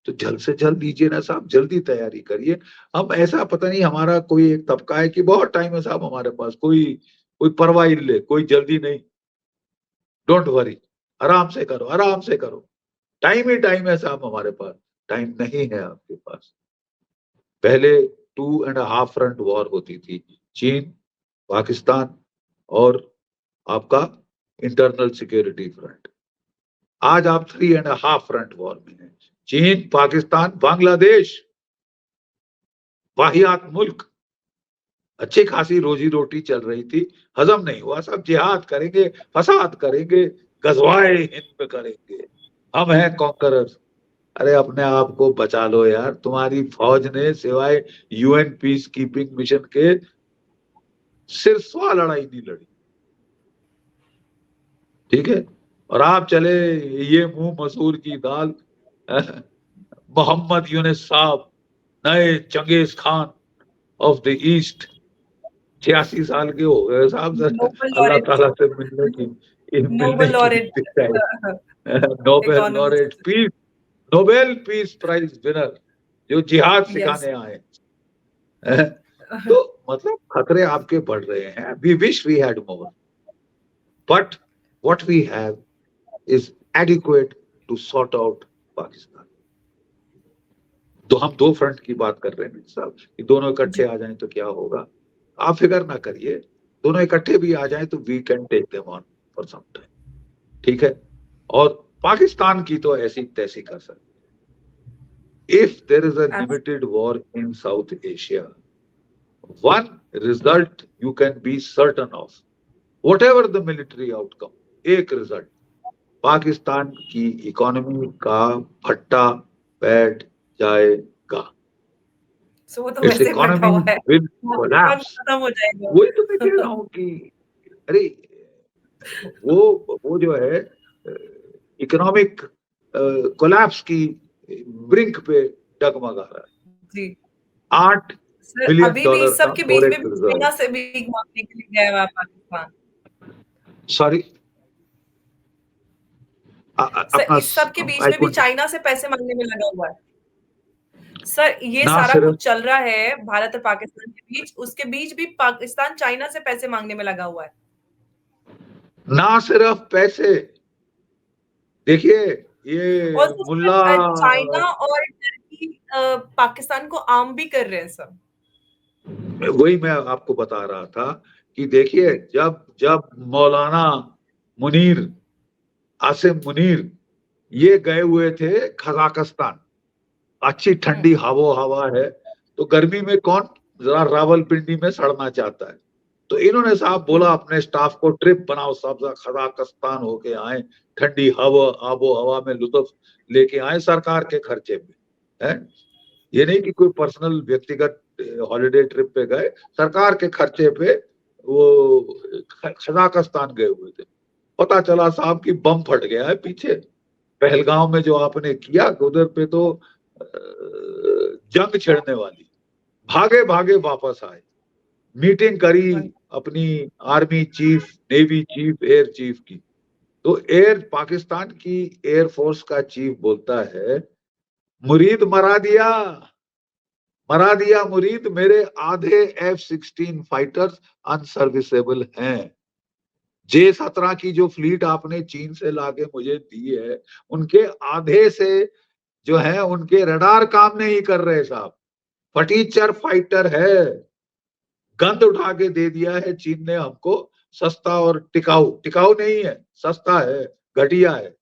[SPEAKER 2] तो जल्द से जल्द लीजिए ना साहब, जल्दी तैयारी करिए। हम ऐसा पता नहीं, हमारा कोई एक तबका है कि बहुत टाइम है साहब हमारे पास, कोई कोई परवाह ही ले, कोई जल्दी नहीं। डोंट वरी, आराम से करो, आराम से करो। टाइम ही टाइम है साहब हमारे पास, टाइम नहीं है आपके पास। पहले 2.5 फ्रंट वॉर होती थी, चीन, पाकिस्तान और आपका इंटरनल सिक्योरिटी फ्रंट। आज आप 3.5 फ्रंट वॉर में हैं। चीन, पाकिस्तान, बांग्लादेश, वाहियात मुल्क, अच्छी खासी रोजी रोटी चल रही थी, हजम नहीं हुआ। सब जिहाद करेंगे, फसाद करेंगे, गजवाए हिंद करेंगे, हम हैं कॉन्करर्स। अरे अपने आप को बचा लो यार, तुम्हारी फौज ने सिवाय यूएन पीस कीपिंग मिशन के सिरस्वा लड़ाई नहीं लड़ी, ठीक है। और आप चले ये मुंह मसूर की दाल, मोहम्मद यूनुस साहब, नए Genghis Khan of the East, 86 साल के हो गए साहब।
[SPEAKER 1] नोबल
[SPEAKER 2] अल्लाह
[SPEAKER 1] लॉरेट,
[SPEAKER 2] ताला से मिलने
[SPEAKER 1] नोबल
[SPEAKER 2] की
[SPEAKER 1] laureate
[SPEAKER 2] Nobel laureate
[SPEAKER 1] economist.
[SPEAKER 2] Peace, Nobel peace prize winner, जो जिहाद
[SPEAKER 1] यस।
[SPEAKER 2] सिखाने आए। तो मतलब खतरे आपके बढ़ रहे हैं। We wish we had more, but what we have is adequate to sort out Pakistan. तो हम 2 फ्रंट की बात कर रहे हैं साहब, कि दोनों इकट्ठे
[SPEAKER 1] जी।
[SPEAKER 2] आ जाएं तो क्या होगा। आप फिक्र ना करिए, दोनों इकट्ठे भी आ जाएं तो we can take them on for some time, ठीक है। और पाकिस्तान की तो ऐसी तैसी कर सकते। If there is a limited war in South Asia, one result you can be certain of, whatever the military outcome, एक रिजल्ट, पाकिस्तान की इकोनॉमी का भट्टा बैठ जाएगा।
[SPEAKER 1] सो वो तो
[SPEAKER 2] इट्स
[SPEAKER 1] वैसे फटा
[SPEAKER 2] इकोनॉमी
[SPEAKER 1] हुआ है,
[SPEAKER 2] विल
[SPEAKER 1] वो तो तुरंत
[SPEAKER 2] कोलैप्स।
[SPEAKER 1] खत्म हो जाएगा।
[SPEAKER 2] वही तो मैं कह रहा हूँ कि अरे वो जो है इकोनॉमिक कोलैप्स की ब्रिंक पे डगमगा रहा है।
[SPEAKER 1] जी
[SPEAKER 2] 8
[SPEAKER 1] सर,
[SPEAKER 2] बिलियन
[SPEAKER 1] अभी भी
[SPEAKER 2] डॉलर
[SPEAKER 1] सब
[SPEAKER 2] का
[SPEAKER 1] के बीच में
[SPEAKER 2] फॉरेक्स
[SPEAKER 1] भी
[SPEAKER 2] रिजर्व।
[SPEAKER 1] चाइना से भीख मांगने के लिए गया हुआ है पाकिस्तान।
[SPEAKER 2] सॉरी,
[SPEAKER 1] सर
[SPEAKER 2] अपना
[SPEAKER 1] इस सब के बीच
[SPEAKER 2] आई
[SPEAKER 1] में भी
[SPEAKER 2] कुड
[SPEAKER 1] चाइना से पैसे मांगने में लगा हुआ है। सर ये
[SPEAKER 2] ना
[SPEAKER 1] सारा
[SPEAKER 2] सिर्फ
[SPEAKER 1] कुछ चल रहा है भारत और पाकिस्तान के बीच, उसके बीच भी पाकिस्तान चाइना से पैसे मांगने में लगा हुआ है।
[SPEAKER 2] पैसे, देखिए ये
[SPEAKER 1] और तो
[SPEAKER 2] मुल्ला,
[SPEAKER 1] सर चाइना और टर्की पाकिस्तान को आर्म भी कर रहे हैं सर।
[SPEAKER 2] वही मैं आपको बता रहा था कि देखिए जब जब मौलाना मुनीर, आसिम मुनीर, ये गए हुए थे कजाकिस्तान, अच्छी ठंडी हवा है, तो गर्मी में कौन जरा रावलपिंडी में सड़ना चाहता है। तो इन्होंने साहब बोला अपने स्टाफ को, ट्रिप बनाओ सब कजाकिस्तान होके आए, ठंडी हवा आबो हवा में लुत्फ लेके आए सरकार के खर्चे में, है। ये नहीं कि कोई पर्सनल व्यक्तिगत हॉलिडे ट्रिप पे गए, सरकार के खर्चे पे वो कजाकिस्तान गए हुए थे। पता चला साहब कि बम फट गया है पीछे। पहलगांव में जो आपने किया, उधर पे तो जंग छिड़ने वाली, भागे भागे वापस आए, मीटिंग करी अपनी army chief, navy chief, air chief की। तो पाकिस्तान की एयरफोर्स का चीफ बोलता है, मुरीद मरा दिया मुरीद, मेरे आधे F-16 फाइटर्स अनसर्विसेबल हैं। J-17 की जो फ्लीट आपने चीन से लाके मुझे दी है, उनके आधे से जो है उनके रडार काम नहीं कर रहे साहब। फटीचर फाइटर है, गंद उठा के दे दिया है चीन ने हमको, सस्ता और टिकाऊ नहीं है, सस्ता है, घटिया है।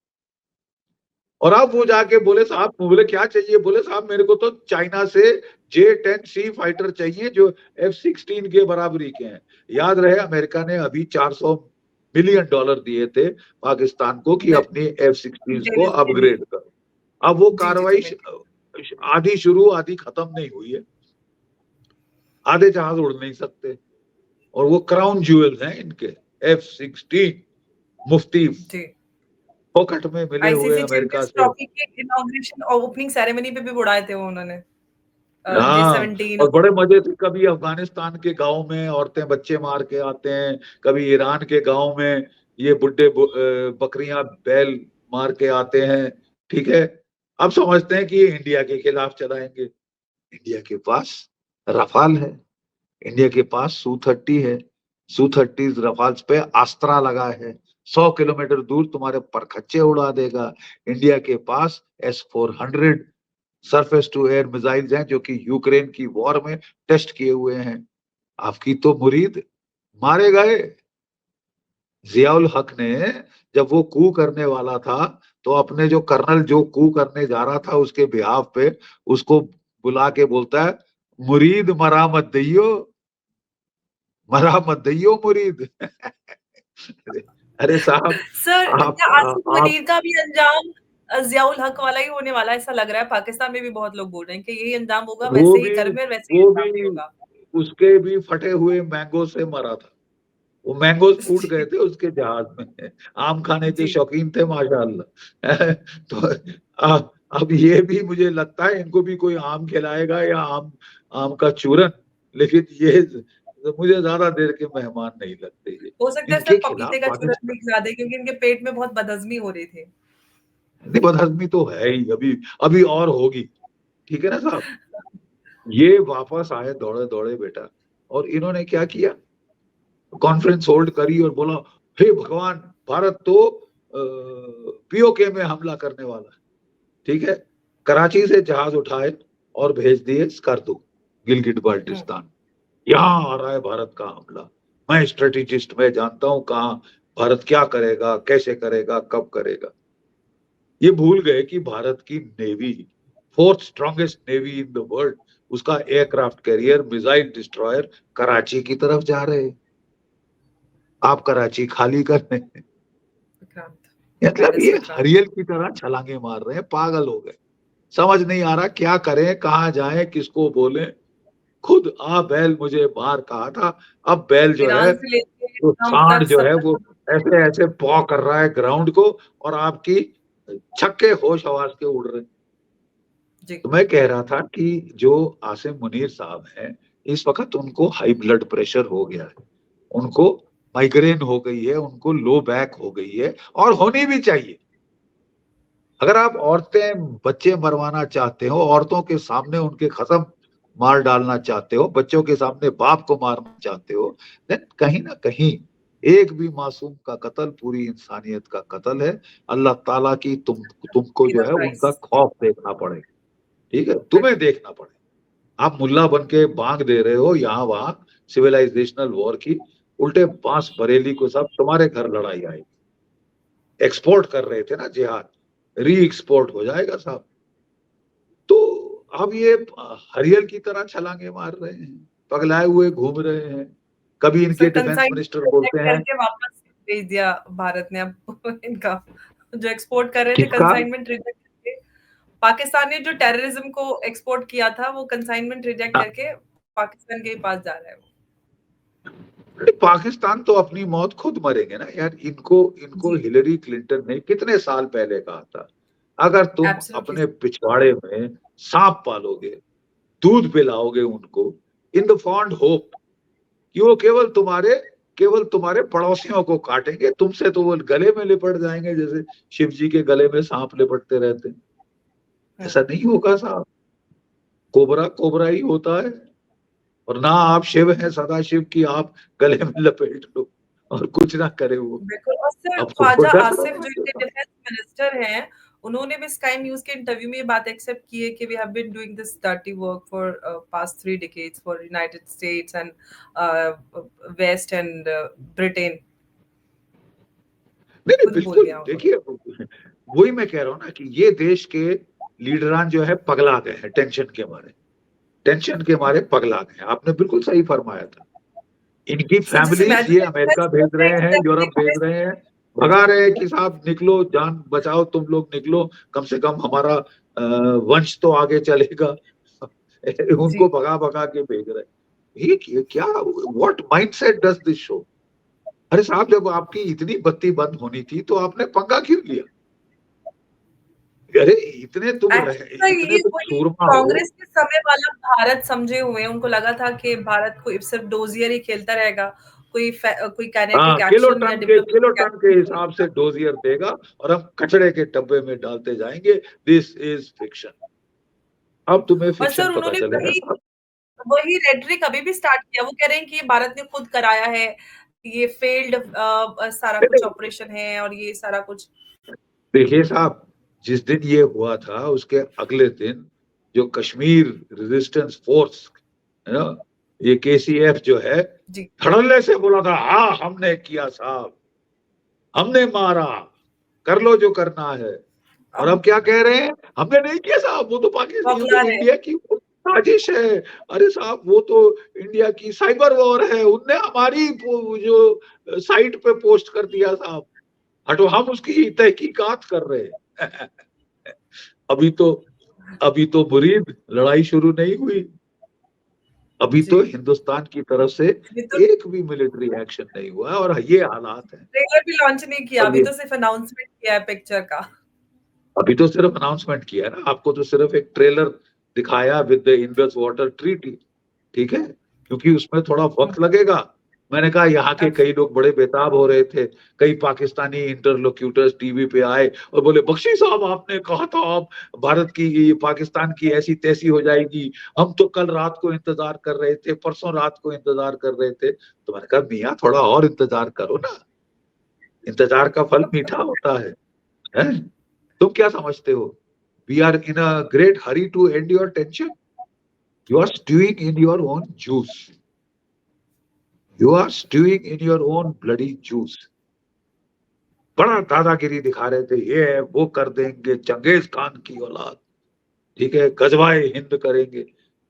[SPEAKER 2] और अब वो जाके बोले साहब, बोले क्या चाहिए, बोले साहब मेरे को तो चाइना से J-10C फाइटर चाहिए जो F-16 के बराबरी के हैं। याद रहे अमेरिका ने अभी $400 मिलियन दिए थे पाकिस्तान को कि अपनी F-16 को
[SPEAKER 1] मेंटेनेंस के लिए।
[SPEAKER 2] अपग्रेड करो। अब वो
[SPEAKER 1] जी जी जी,
[SPEAKER 2] कार्रवाई आधी शुरू आधी खत्म नहीं हुई है, आधे जहाज उड़ नहीं सकते, और वो क्राउन ज्यूल्स हैं इनके F-16 मुफ्ती
[SPEAKER 1] जी।
[SPEAKER 2] पॉकेट में मिले हुए
[SPEAKER 1] आईसीसी
[SPEAKER 2] अमेरिका
[SPEAKER 1] चैंपियंस
[SPEAKER 2] से।
[SPEAKER 1] ट्रॉफी के इनॉग्रेशन और ओपनिंग सेरेमनी पे भी उड़ाए थे वो उन्होंने,
[SPEAKER 2] हाँ,
[SPEAKER 1] J-17।
[SPEAKER 2] और बड़े मजे से कभी अफगानिस्तान के गांव में औरतें बच्चे मार के आते हैं, कभी ईरान के गांव में ये बकरियां बैल मार के आते हैं। ठीक है, अब समझते हैं कि ये इंडिया के खिलाफ चलाएंगे। इंडिया के पास रफाल है, इंडिया के पास Su-30 है, Su-30 रफाल्स पे अस्त्रा लगा है, 100 किलोमीटर दूर तुम्हारे परखच्चे उड़ा देगा। इंडिया के पास S-400 surface to air missiles हैं जो कि यूक्रेन की वॉर में टेस्ट किए हुए हैं। आपकी तो मुरीद मारे गए। जियाउल हक ने जब वो कू करने वाला था तो अपने जो कर्नल जो कू करने जा रहा था उसके बिहाफ पे उसको बुला के बोलता है, मुरीद मरा मत दइयो, मरा मत दइयो मुरीद। अरे साहब,
[SPEAKER 1] सर,
[SPEAKER 2] आप
[SPEAKER 1] क्या आसिफ
[SPEAKER 2] आप
[SPEAKER 1] मुनीर का भी अंजाम जियाउल हक वाला ही होने वाला है, ऐसा लग रहा है। पाकिस्तान में भी बहुत लोग बोल रहे हैं कि यही अंजाम होगा,
[SPEAKER 2] वो
[SPEAKER 1] वैसे ही
[SPEAKER 2] भी
[SPEAKER 1] कर्म है, वैसे ही
[SPEAKER 2] वो
[SPEAKER 1] अंजाम भी
[SPEAKER 2] भी
[SPEAKER 1] होगा।
[SPEAKER 2] उसके भी फटे हुए मैंगो से मरा था। वो मैंगोज फूट गए
[SPEAKER 1] जी
[SPEAKER 2] थे उसके जहाज में। आम खाने के
[SPEAKER 1] जी।
[SPEAKER 2] शौकीन थे माशाल्लाह। तो अब ये भी मुझे लगता है इनको भी कोई आम खिलाएगा या आम आम का चूरन, लेकिन ये मुझे ज्यादा देर के मेहमान नहीं लगते ये।
[SPEAKER 1] हो सकता है सर
[SPEAKER 2] इनके
[SPEAKER 1] पपीते
[SPEAKER 2] खिलाफ
[SPEAKER 1] का चूरन भी
[SPEAKER 2] पाकिस्तान,
[SPEAKER 1] खिला दे, क्योंकि इनके पेट में बहुत बदहजमी हो रही थी।
[SPEAKER 2] नहीं बदहजमी तो है ही, अभी अभी और होगी। ठीक है ना साहब, ये वापस आए दौड़े दौड़े बेटा, और इन्होंने क्या किया, कॉन्फ्रेंस होल्ड करी और बोला, हे भगवान, भारत तो पीओके में हमला करने वाला है। ठीक है, कराची से जहाज उठाए और भेज दिए स्कर्दू, गिलगिट बाल्टिस्तान। यहाँ आ रहा है भारत का हमला। मैं स्ट्रेटेजिस्ट, मैं जानता हूं कहाँ भारत क्या करेगा, कैसे करेगा, कब करेगा। ये भूल गए कि भारत की navy, fourth strongest navy in the world, उसका aircraft carrier, missile destroyer Karachi की तरफ जा रहे हैं। आप कराची खाली कर रहे हैं।
[SPEAKER 1] विक्रांत,
[SPEAKER 2] मतलब
[SPEAKER 1] पैरिस
[SPEAKER 2] ये
[SPEAKER 1] विक्रांत।
[SPEAKER 2] हरियल की तरह छलांगे मार रहे हैं, पागल हो गए। समझ नहीं आ रहा क्या करें, कहाँ जाएं, किसको बोलें। खुद बैल मुझे मार कहा था, अब बैल जो है,
[SPEAKER 1] ईरान से लेके
[SPEAKER 2] वो
[SPEAKER 1] ट्रम्प
[SPEAKER 2] सांड
[SPEAKER 1] तक
[SPEAKER 2] जो
[SPEAKER 1] सब
[SPEAKER 2] है वो
[SPEAKER 1] तक।
[SPEAKER 2] ऐसे ऐसे पॉ कर रहा है ग्राउंड को, और आपकी छक्के होश हवास के उड़ रहे हैं।
[SPEAKER 1] जी।
[SPEAKER 2] तो मैं कह रहा था कि जो आसिम मुनीर साहब हैं, इस वक्त उनको हाई ब्लड प्रेशर हो गया है, उनको माइग्रेन हो गई है, उनको लो बैक हो गई है, और होनी भी चाहिए। अगर आप औरतें बच्चे मरवाना चाहते हो, औरतों के सामने उनके खत्म मार डालना चाहते हो, बच्चों के सामने बाप को मारना चाहते हो, देन कहीं ना कहीं एक भी मासूम का कत्ल पूरी इंसानियत का कत्ल है। अल्लाह ताला की तुमको
[SPEAKER 1] पे
[SPEAKER 2] जो
[SPEAKER 1] द
[SPEAKER 2] है
[SPEAKER 1] प्राइस।
[SPEAKER 2] उनका खौफ देखना पड़ेगा। ठीक है, तुम्हें देखना पड़ेगा। आप मुल्ला बन के बांग दे रहे हो यहाँ वहां सिविलाइजेशनल वॉर की, उल्टे बांस बरेली को सब तुम्हारे घर लड़ाई आई। एक्सपोर्ट कर रहे थे ना जिहाद, री एक्सपोर्ट हो जाएगा साहब। तो अब ये हरियल की तरह छलांगे मार रहे हैं, पगलाए हुए घूम रहे हैं। कभी
[SPEAKER 1] सर
[SPEAKER 2] इनके डिफेंस
[SPEAKER 1] कंसाइनमेंट
[SPEAKER 2] मिनिस्टर
[SPEAKER 1] रिजेक्ट
[SPEAKER 2] बोलते हैं,
[SPEAKER 1] करके वापस भेज दिया भारत ने अब इनका, जो एक्सपोर्ट कर रहे थे
[SPEAKER 2] किसका,
[SPEAKER 1] कंसाइनमेंट रिजेक्ट करके। पाकिस्तान ने जो टेररिज्म को एक्सपोर्ट किया था वो कंसाइनमेंट रिजेक्ट करके पाकिस्तान के पास जा रहा है वो।
[SPEAKER 2] पाकिस्तान तो अपनी मौत खुद मरेंगे ना यार। इनको इनको
[SPEAKER 1] जी,
[SPEAKER 2] हिलरी क्लिंटन ने कितने साल पहले कहा था, अगर तुम
[SPEAKER 1] एब्सोल्युटली।
[SPEAKER 2] अपने पिछवाड़े में सांप पालोगे, दूध पिलाओगे उनको, इन द फॉन्ड होप कि वो केवल तुम्हारे पड़ोसियों को काटेंगे, तुमसे तो वो गले में लिपट जाएंगे जैसे शिव जी के गले में सांप लिपटते रहते हैं। ऐसा नहीं होगा साहब, कोबरा कोबरा ही होता है। और ना आप शिव हैं सदा शिव की आप गले में लपेट लो और कुछ ना करे वो।
[SPEAKER 1] बिल्कुल। और सर
[SPEAKER 2] अब तुमको
[SPEAKER 1] ख्वाजा
[SPEAKER 2] डर
[SPEAKER 1] आसिफ
[SPEAKER 2] रहा
[SPEAKER 1] जो इनके
[SPEAKER 2] है।
[SPEAKER 1] डिफेंस मिनिस्टर हैं, उन्होंने भी स्काई न्यूज के इंटरव्यू में ये बात एक्सेप्ट की है कि we have been doing this dirty work for past 3 decades for United States and West and Britain.
[SPEAKER 2] नहीं नहीं
[SPEAKER 1] खुद बोल
[SPEAKER 2] बिल्कुल,
[SPEAKER 1] दिया उन्होंने।
[SPEAKER 2] देखिए वही मैं कह रहा हूँ ना कि ये देश के लीडरान जो है पगला गए हैं टेंशन के मारे पगला गए हैं। आपने बिल्कुल सही फरमाया था। इनकी
[SPEAKER 1] सर जैसे
[SPEAKER 2] फैमिलीज ये
[SPEAKER 1] मैजिस्ट्रेट
[SPEAKER 2] अमेरिका
[SPEAKER 1] जज
[SPEAKER 2] भेज
[SPEAKER 1] बोलते
[SPEAKER 2] रहे
[SPEAKER 1] हैं
[SPEAKER 2] हैं,
[SPEAKER 1] कि जब
[SPEAKER 2] यूरोप भेज रहे हैं, भगा रहे हैं कि साहब निकलो, जान बचाओ, तुम लोग निकलो, कम से कम हमारा वंश तो आगे चलेगा।
[SPEAKER 1] जी।
[SPEAKER 2] उनको भगा भगा के भेज रहे हैं। ये क्या, what mindset does this show? अरे साहब, जब आपकी इतनी बत्ती बंद होनी थी तो आपने पंगा क्यों लिया? अरे
[SPEAKER 1] एक्चुअली
[SPEAKER 2] इतने
[SPEAKER 1] ये
[SPEAKER 2] तुम
[SPEAKER 1] वही
[SPEAKER 2] सूरमा हो।
[SPEAKER 1] कांग्रेस के समय वाला भारत समझे हुए हैं। उनको लगा था कि भारत कोई सिर्फ डोजियर ही खेलता रहेगा, कोई
[SPEAKER 2] हाँ,
[SPEAKER 1] काइनेटिक एक्शन या
[SPEAKER 2] किलो
[SPEAKER 1] डिप्लोमेटिक
[SPEAKER 2] टन के
[SPEAKER 1] एक्शन नहीं।
[SPEAKER 2] हिसाब से डोजियर देगा और हम कचड़े के डब्बे में डालते जाएंगे। This is fiction. अब तुम्हें
[SPEAKER 1] और
[SPEAKER 2] फिक्शन
[SPEAKER 1] सर
[SPEAKER 2] पता
[SPEAKER 1] उन्होंने
[SPEAKER 2] चलेगा
[SPEAKER 1] वही
[SPEAKER 2] साहब।
[SPEAKER 1] वही रेटरिक अभी भी स्टार्ट किया। वो कह रहे हैं कि ये भारत ने खुद कराया है, ये फेल्ड सारा
[SPEAKER 2] नहीं,
[SPEAKER 1] कुछ
[SPEAKER 2] नहीं,
[SPEAKER 1] ऑपरेशन है और ये सारा कुछ।
[SPEAKER 2] देखिए साहब, जिस दिन ये हुआ था उसके अगले दिन जो कश्मीर रेजिस्टेंस फोर्स है ना, ये केसीएफ जो है,
[SPEAKER 1] जी।
[SPEAKER 2] धड़ल्ले से बोला था, हाँ हमने किया साहब, हमने मारा, कर लो जो करना है। और
[SPEAKER 1] अब
[SPEAKER 2] अब क्या कह रहे हैं? हमने नहीं किया साहब, वो तो पाकिस्तान, ये तो
[SPEAKER 1] बौखला है।
[SPEAKER 2] इंडिया की साजिश है। अरे साहब, वो तो इंडिया की साइबर वॉर है, उनने हमारी जो साइट पे पोस्ट कर दिया साहब, हटो, हम उसकी तहकीकात कर रहे हैं। अभी तो अभी तो मुरीद लड़ाई शुरू नहीं हुई, अभी
[SPEAKER 1] जी।
[SPEAKER 2] तो हिंदुस्तान की तरफ से
[SPEAKER 1] अभी तो
[SPEAKER 2] एक भी मिलिट्री एक्शन नहीं हुआ है और ये हालात है।
[SPEAKER 1] ट्रेलर भी लॉन्च नहीं किया,
[SPEAKER 2] और
[SPEAKER 1] अभी
[SPEAKER 2] ये
[SPEAKER 1] तो सिर्फ अनाउंसमेंट किया है पिक्चर का।
[SPEAKER 2] अभी तो सिर्फ अनाउंसमेंट किया है ना, आपको तो सिर्फ एक ट्रेलर दिखाया with the Indus water treaty, ठीक है, क्योंकि उसमें थोड़ा वक्त लगेगा। मैंने कहा यहाँ के कई लोग बड़े बेताब हो रहे थे, कई पाकिस्तानी इंटरलोक्यूटर्स टीवी पे आए और बोले, बख्शी साहब आपने कहा था अब भारत की, ये पाकिस्तान की ऐसी तैसी हो जाएगी, हम तो कल रात को इंतजार कर रहे थे, परसों रात को इंतजार कर रहे थे। तो मैंने कहा मियाँ थोड़ा और इंतजार करो ना, इंतजार का फल मीठा होता है? तुम क्या समझते हो? We are in a great hurry to end your tension? You are stewing in your own juice, you are stewing in your own bloody juice. बड़ा दादागिरी दिखा रहे थे, ये है वो कर देंगे, चंगेज खान की औलाद, ठीक है, गजवाए हिंद करेंगे।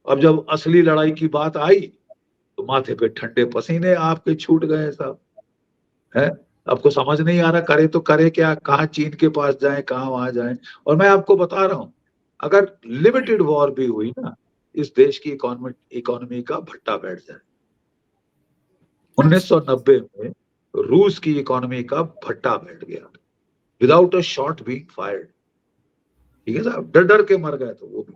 [SPEAKER 2] अब जब असली लड़ाई की बात आई तो माथे पे ठंडे पसीने आपके छूट गए साहब, है? आपको समझ नहीं आ रहा करे तो करे क्या, कहाँ चीन के पास जाए, कहाँ वहां जाए। और मैं आपको बता रहा हूं, अगर लिमिटेड वॉर भी हुई ना, इस देश की इकोनॉमी का भट्टा बैठ जाए।
[SPEAKER 1] अच्छा।
[SPEAKER 2] 1990 में रूस की इकोनॉमी का भट्टा बैठ गया, without a shot being fired, ठीक है साहब, डर डर के मर गए तो वो भी।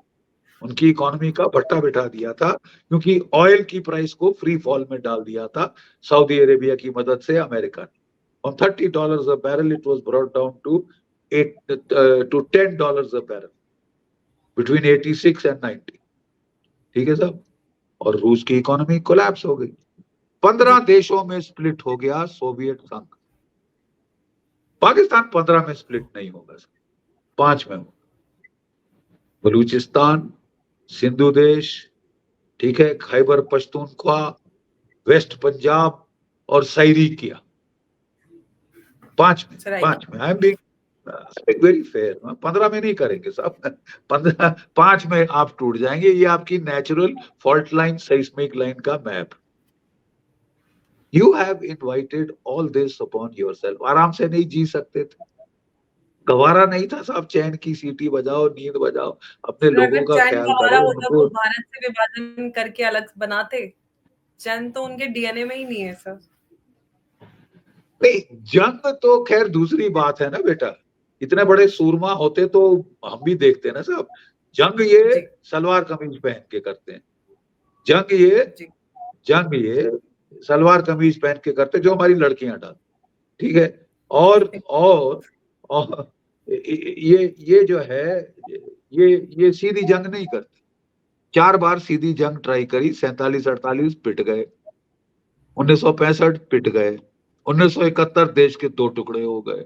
[SPEAKER 2] उनकी इकोनॉमी का भट्टा बिठा दिया था क्योंकि ऑयल की प्राइस को फ्री फॉल में डाल दिया था सऊदी अरेबिया की मदद से अमेरिका ने। From $30 a barrel, it was brought down to $10 a barrel between 86 and 90, ठीक है साहब। और रूस की इकोनॉमी कोलैप्स हो गई, 15
[SPEAKER 1] जी।
[SPEAKER 2] देशों में स्प्लिट हो गया सोवियत संघ। पाकिस्तान 15 में स्प्लिट नहीं होगा, 5 में होगा। बलूचिस्तान, सिंधु देश, ठीक है, खैबर पख्तूनख्वा, वेस्ट पंजाब और सैरिकिया, 5 में,
[SPEAKER 1] सराय।
[SPEAKER 2] 5 में। I am being very fair, 15 में नहीं करेंगे साहब। 15, 5 में आप टूट जाएंगे। ये आपकी natural fault line, seismic line का map. You have invited all this upon yourself. आराम से नहीं जी सकते थे? गवारा नहीं था साहब, चैन की सीटी बजाओ, नींद बजाओ, अपने
[SPEAKER 1] सर
[SPEAKER 2] लोगों
[SPEAKER 1] अगर
[SPEAKER 2] का
[SPEAKER 1] चैन
[SPEAKER 2] ख्याल
[SPEAKER 1] गंवारा
[SPEAKER 2] करो,
[SPEAKER 1] होता
[SPEAKER 2] उनको।
[SPEAKER 1] तो भारत से विभाजन करके अलग बनाते। चैन तो उनके डीएनए में ही नहीं है सर।
[SPEAKER 2] नहीं, जंग तो खैर दूसरी बात है ना बेटा, इतने बड़े सूरमा होते तो हम भी देखते ना साहब। जंग ये
[SPEAKER 1] जी।
[SPEAKER 2] सलवार कमीज पहन के करते हैं, जंग ये
[SPEAKER 1] जी।
[SPEAKER 2] जंग ये सलवार कमीज पहन के करते जो हमारी लड़कियां डाल, ठीक है। और ये जो है, ये सीधी जंग नहीं करते। 4 बार सीधी जंग ट्राई करी, 47 48 पिट गए, 1965 पिट गए, 1971 देश के 2 टुकड़े हो गए,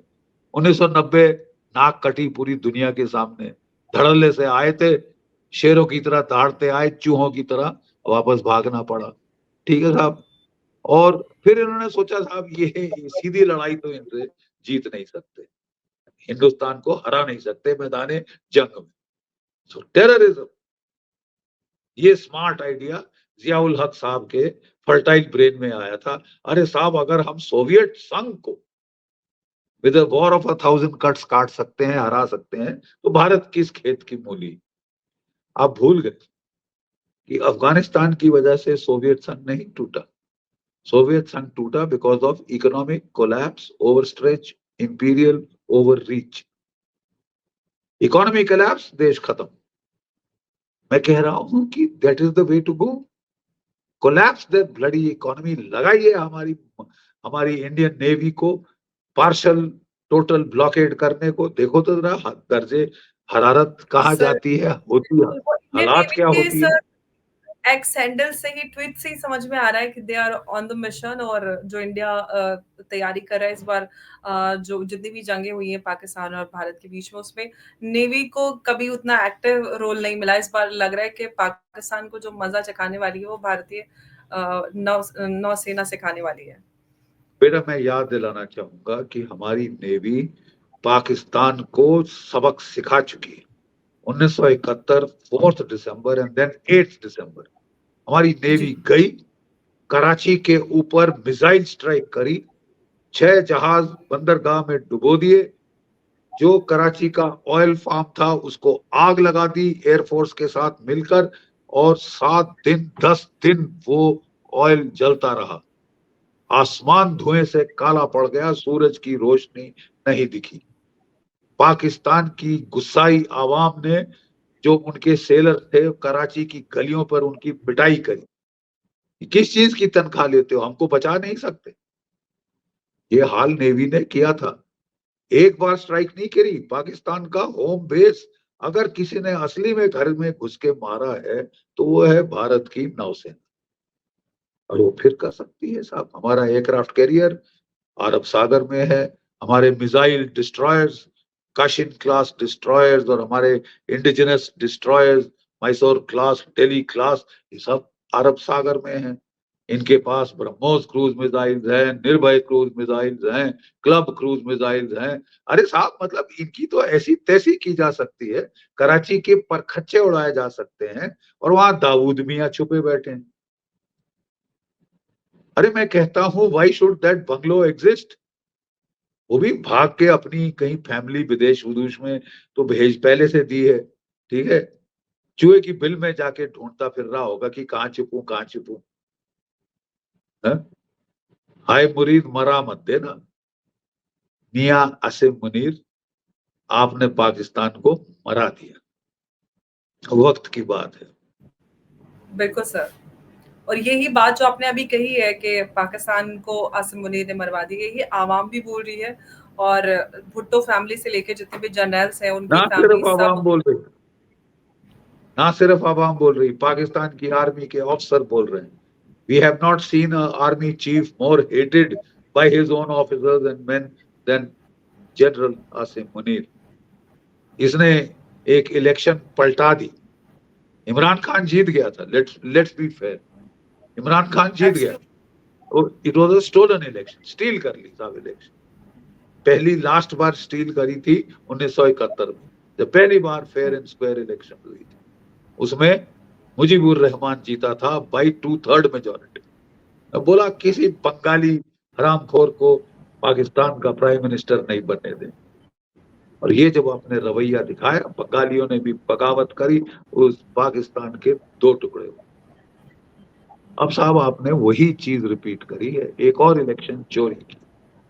[SPEAKER 2] 1990 नाक कटी पूरी दुनिया के सामने, धड़ल्ले से आए थे, शेरों की तरह दहाड़ते आए, चूहों की तरह वापस भागना पड़ा, ठीक है साहब। और फिर इन्होंने सोचा साहब ये सीधी लड़ाई तो इनसे जीत नहीं सकते, हिंदुस्तान को हरा नहीं सकते मैदान जंग में। सो टेररिज्म, ये स्मार्ट आइडिया जियाउल हक साहब के फर्टाइल ब्रेन में आया था। अरे साहब, अगर हम सोवियत संघ को विद वॉर ऑफ 1000 कट्स काट सकते हैं, हरा सकते हैं, तो भारत किस खेत की मूली। आप भूल गए कि अफगानिस्तान की वजह से सोवियत संघ नहीं टूटा। सोवियत संघ टूटा because of economic collapse, overstretch, imperial over reach. Economy collapse, देश खत्म। मैं कह रहा हूं कि that is the way to go. Collapse that bloody economy. लगाइए हमारी इंडियन नेवी को पार्शल टोटल ब्लॉकेड करने को। देखो तो जरा दर्जे हरारत कहाँ
[SPEAKER 1] सर
[SPEAKER 2] जाती है, होती है,
[SPEAKER 1] इंडियन
[SPEAKER 2] हालात
[SPEAKER 1] नेवी
[SPEAKER 2] क्या
[SPEAKER 1] के
[SPEAKER 2] होती है।
[SPEAKER 1] सर एक्स हैंडल से ही, ट्वीट से ही समझ में आ रहा है कि they are on the mission. और जो इंडिया तैयारी कर रहा है इस बार, जो जितनी भी जंगें हुई हैं पाकिस्तान और भारत के बीच में, उसमें नेवी को कभी उतना एक्टिव रोल नहीं मिला। इस बार लग रहा है कि पाकिस्तान को जो मजा चखाने वाली है वो भारतीय नौसेना सिखाने वाली है।
[SPEAKER 2] बेटा, मैं याद दिलाना चाहूंगा कि हमारी नेवी पाकिस्तान को सबक सिखा चुकी है। 1971 4 दिसंबर एंड देन 8 दिसंबर हमारी नेवी
[SPEAKER 1] जी
[SPEAKER 2] गई, कराची के ऊपर मिसाइल स्ट्राइक करी, 6 जहाज बंदरगाह में डुबो दिए, जो कराची का ऑयल फार्म था उसको आग लगा दी एयरफोर्स के साथ मिलकर, और 7 दिन 10 दिन वो ऑयल जलता रहा। आसमान धुएं से काला पड़ गया, सूरज की रोशनी नहीं दिखी। पाकिस्तान की गुस्साई आवाम ने, जो उनके सेलर थे, कराची की गलियों पर उनकी पिटाई करी। किस चीज की तनख्वाह लेते हो, हमको बचा नहीं सकते। ये हाल नेवी ने किया था। एक बार स्ट्राइक नहीं करी। पाकिस्तान का होम बेस अगर किसी ने असली में घर में घुस के मारा है तो वो है भारत की नौसेना। और वो फिर कर सकती है साहब। हमारा एयरक्राफ्ट कैरियर अरब सागर में है, हमारे missile destroyers, Kashin class destroyers, और हमारे indigenous destroyers, Mysore class, Delhi class, ये सब अरब सागर में हैं। इनके पास ब्रह्मोस क्रूज मिसाइल्स हैं, निर्भय क्रूज मिसाइल्स हैं, क्लब क्रूज मिसाइल्स हैं। अरे साहब, मतलब इनकी तो ऐसी तैसी की जा सकती है, कराची के परखच्चे उड़ाए जा सकते हैं, और वहां दाऊद मियां छुपे बैठे हैं। अरे मैं कहता हूं, why should that bungalow exist. वो भी भाग के अपनी कहीं फैमिली विदेश विदेश में तो भेज पहले से दी है, ठीक है। चूहे की बिल में जाके ढूंढता फिर रहा होगा कि कहाँ छुपूं, कहाँ छुपूं। हाय मुरीद, मरा मत देना। मियां आसिम मुनीर, आपने पाकिस्तान को मरा दिया, वक्त की बात है।
[SPEAKER 1] बिल्कुल सर। और यही बात जो आपने अभी कही है कि पाकिस्तान को आसिम मुनीर ने मरवा दी, यही आवाम भी बोल रही है। और भुट्टो फैमिली से लेके जितने भी जनरल्स हैं उनकी
[SPEAKER 2] ना
[SPEAKER 1] फैमिली
[SPEAKER 2] सिर्फ आवाम
[SPEAKER 1] सब।
[SPEAKER 2] बोल रही, ना सिर्फ आवाम बोल रही, पाकिस्तान की आर्मी के ऑफिसर बोल रहे हैं। We have not seen an army chief more hated by his own officers and men than General Asim Munir. इसने एक इलेक्शन पलटा दी। इमरान खान जीत गया था, let's be fair. Imran Khan जीत गया, it was a stolen election, steal कर ली साहब इलेक्शन। पहली लास्ट बार स्टील करी थी 1971 में, जब पहली बार फेयर एंड स्क्वायर इलेक्शन हुई थी। उसमें मुजीबुर रहमान जीता था बाई 2/3 मेजोरिटी। बोला किसी बंगाली हरामखोर को पाकिस्तान का प्राइम मिनिस्टर नहीं बनने दें। और ये जब आपने रवैया दिखाया, बंगालियों ने भी बगावत करी, उस पाकिस्तान के 2 टुकड़े हुए। अब साहब आपने वही चीज रिपीट करी है, एक और इलेक्शन चोरी की,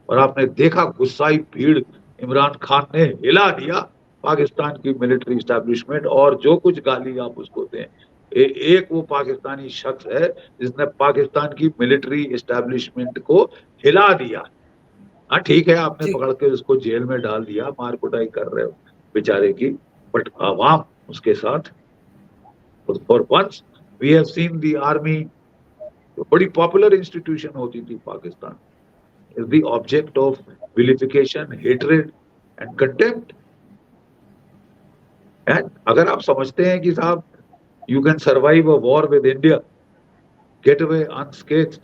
[SPEAKER 2] और आपने देखा गुस्साई भीड़, इमरान खान ने हिला दिया पाकिस्तान की मिलिट्री इस्टेब्लिशमेंट। और जो कुछ गाली आप उसको दें, एक वो पाकिस्तानी शख्स है जिसने पाकिस्तान की मिलिट्री इस्टेब्लिशमेंट को हिला दिया। हाँ ठीक है, आपने
[SPEAKER 1] जी
[SPEAKER 2] पकड़ के उसको जेल में डाल दिया, मार कुटाई कर रहे हो बेचारे की, बट आवाम उसके साथ। For once we have seen the army, बड़ी पॉपुलर इंस्टीट्यूशन होती थी Pakistan, is the object of vilification, hatred and contempt. And अगर आप समझते हैं कि साहब you can survive a war with India, get away unscathed,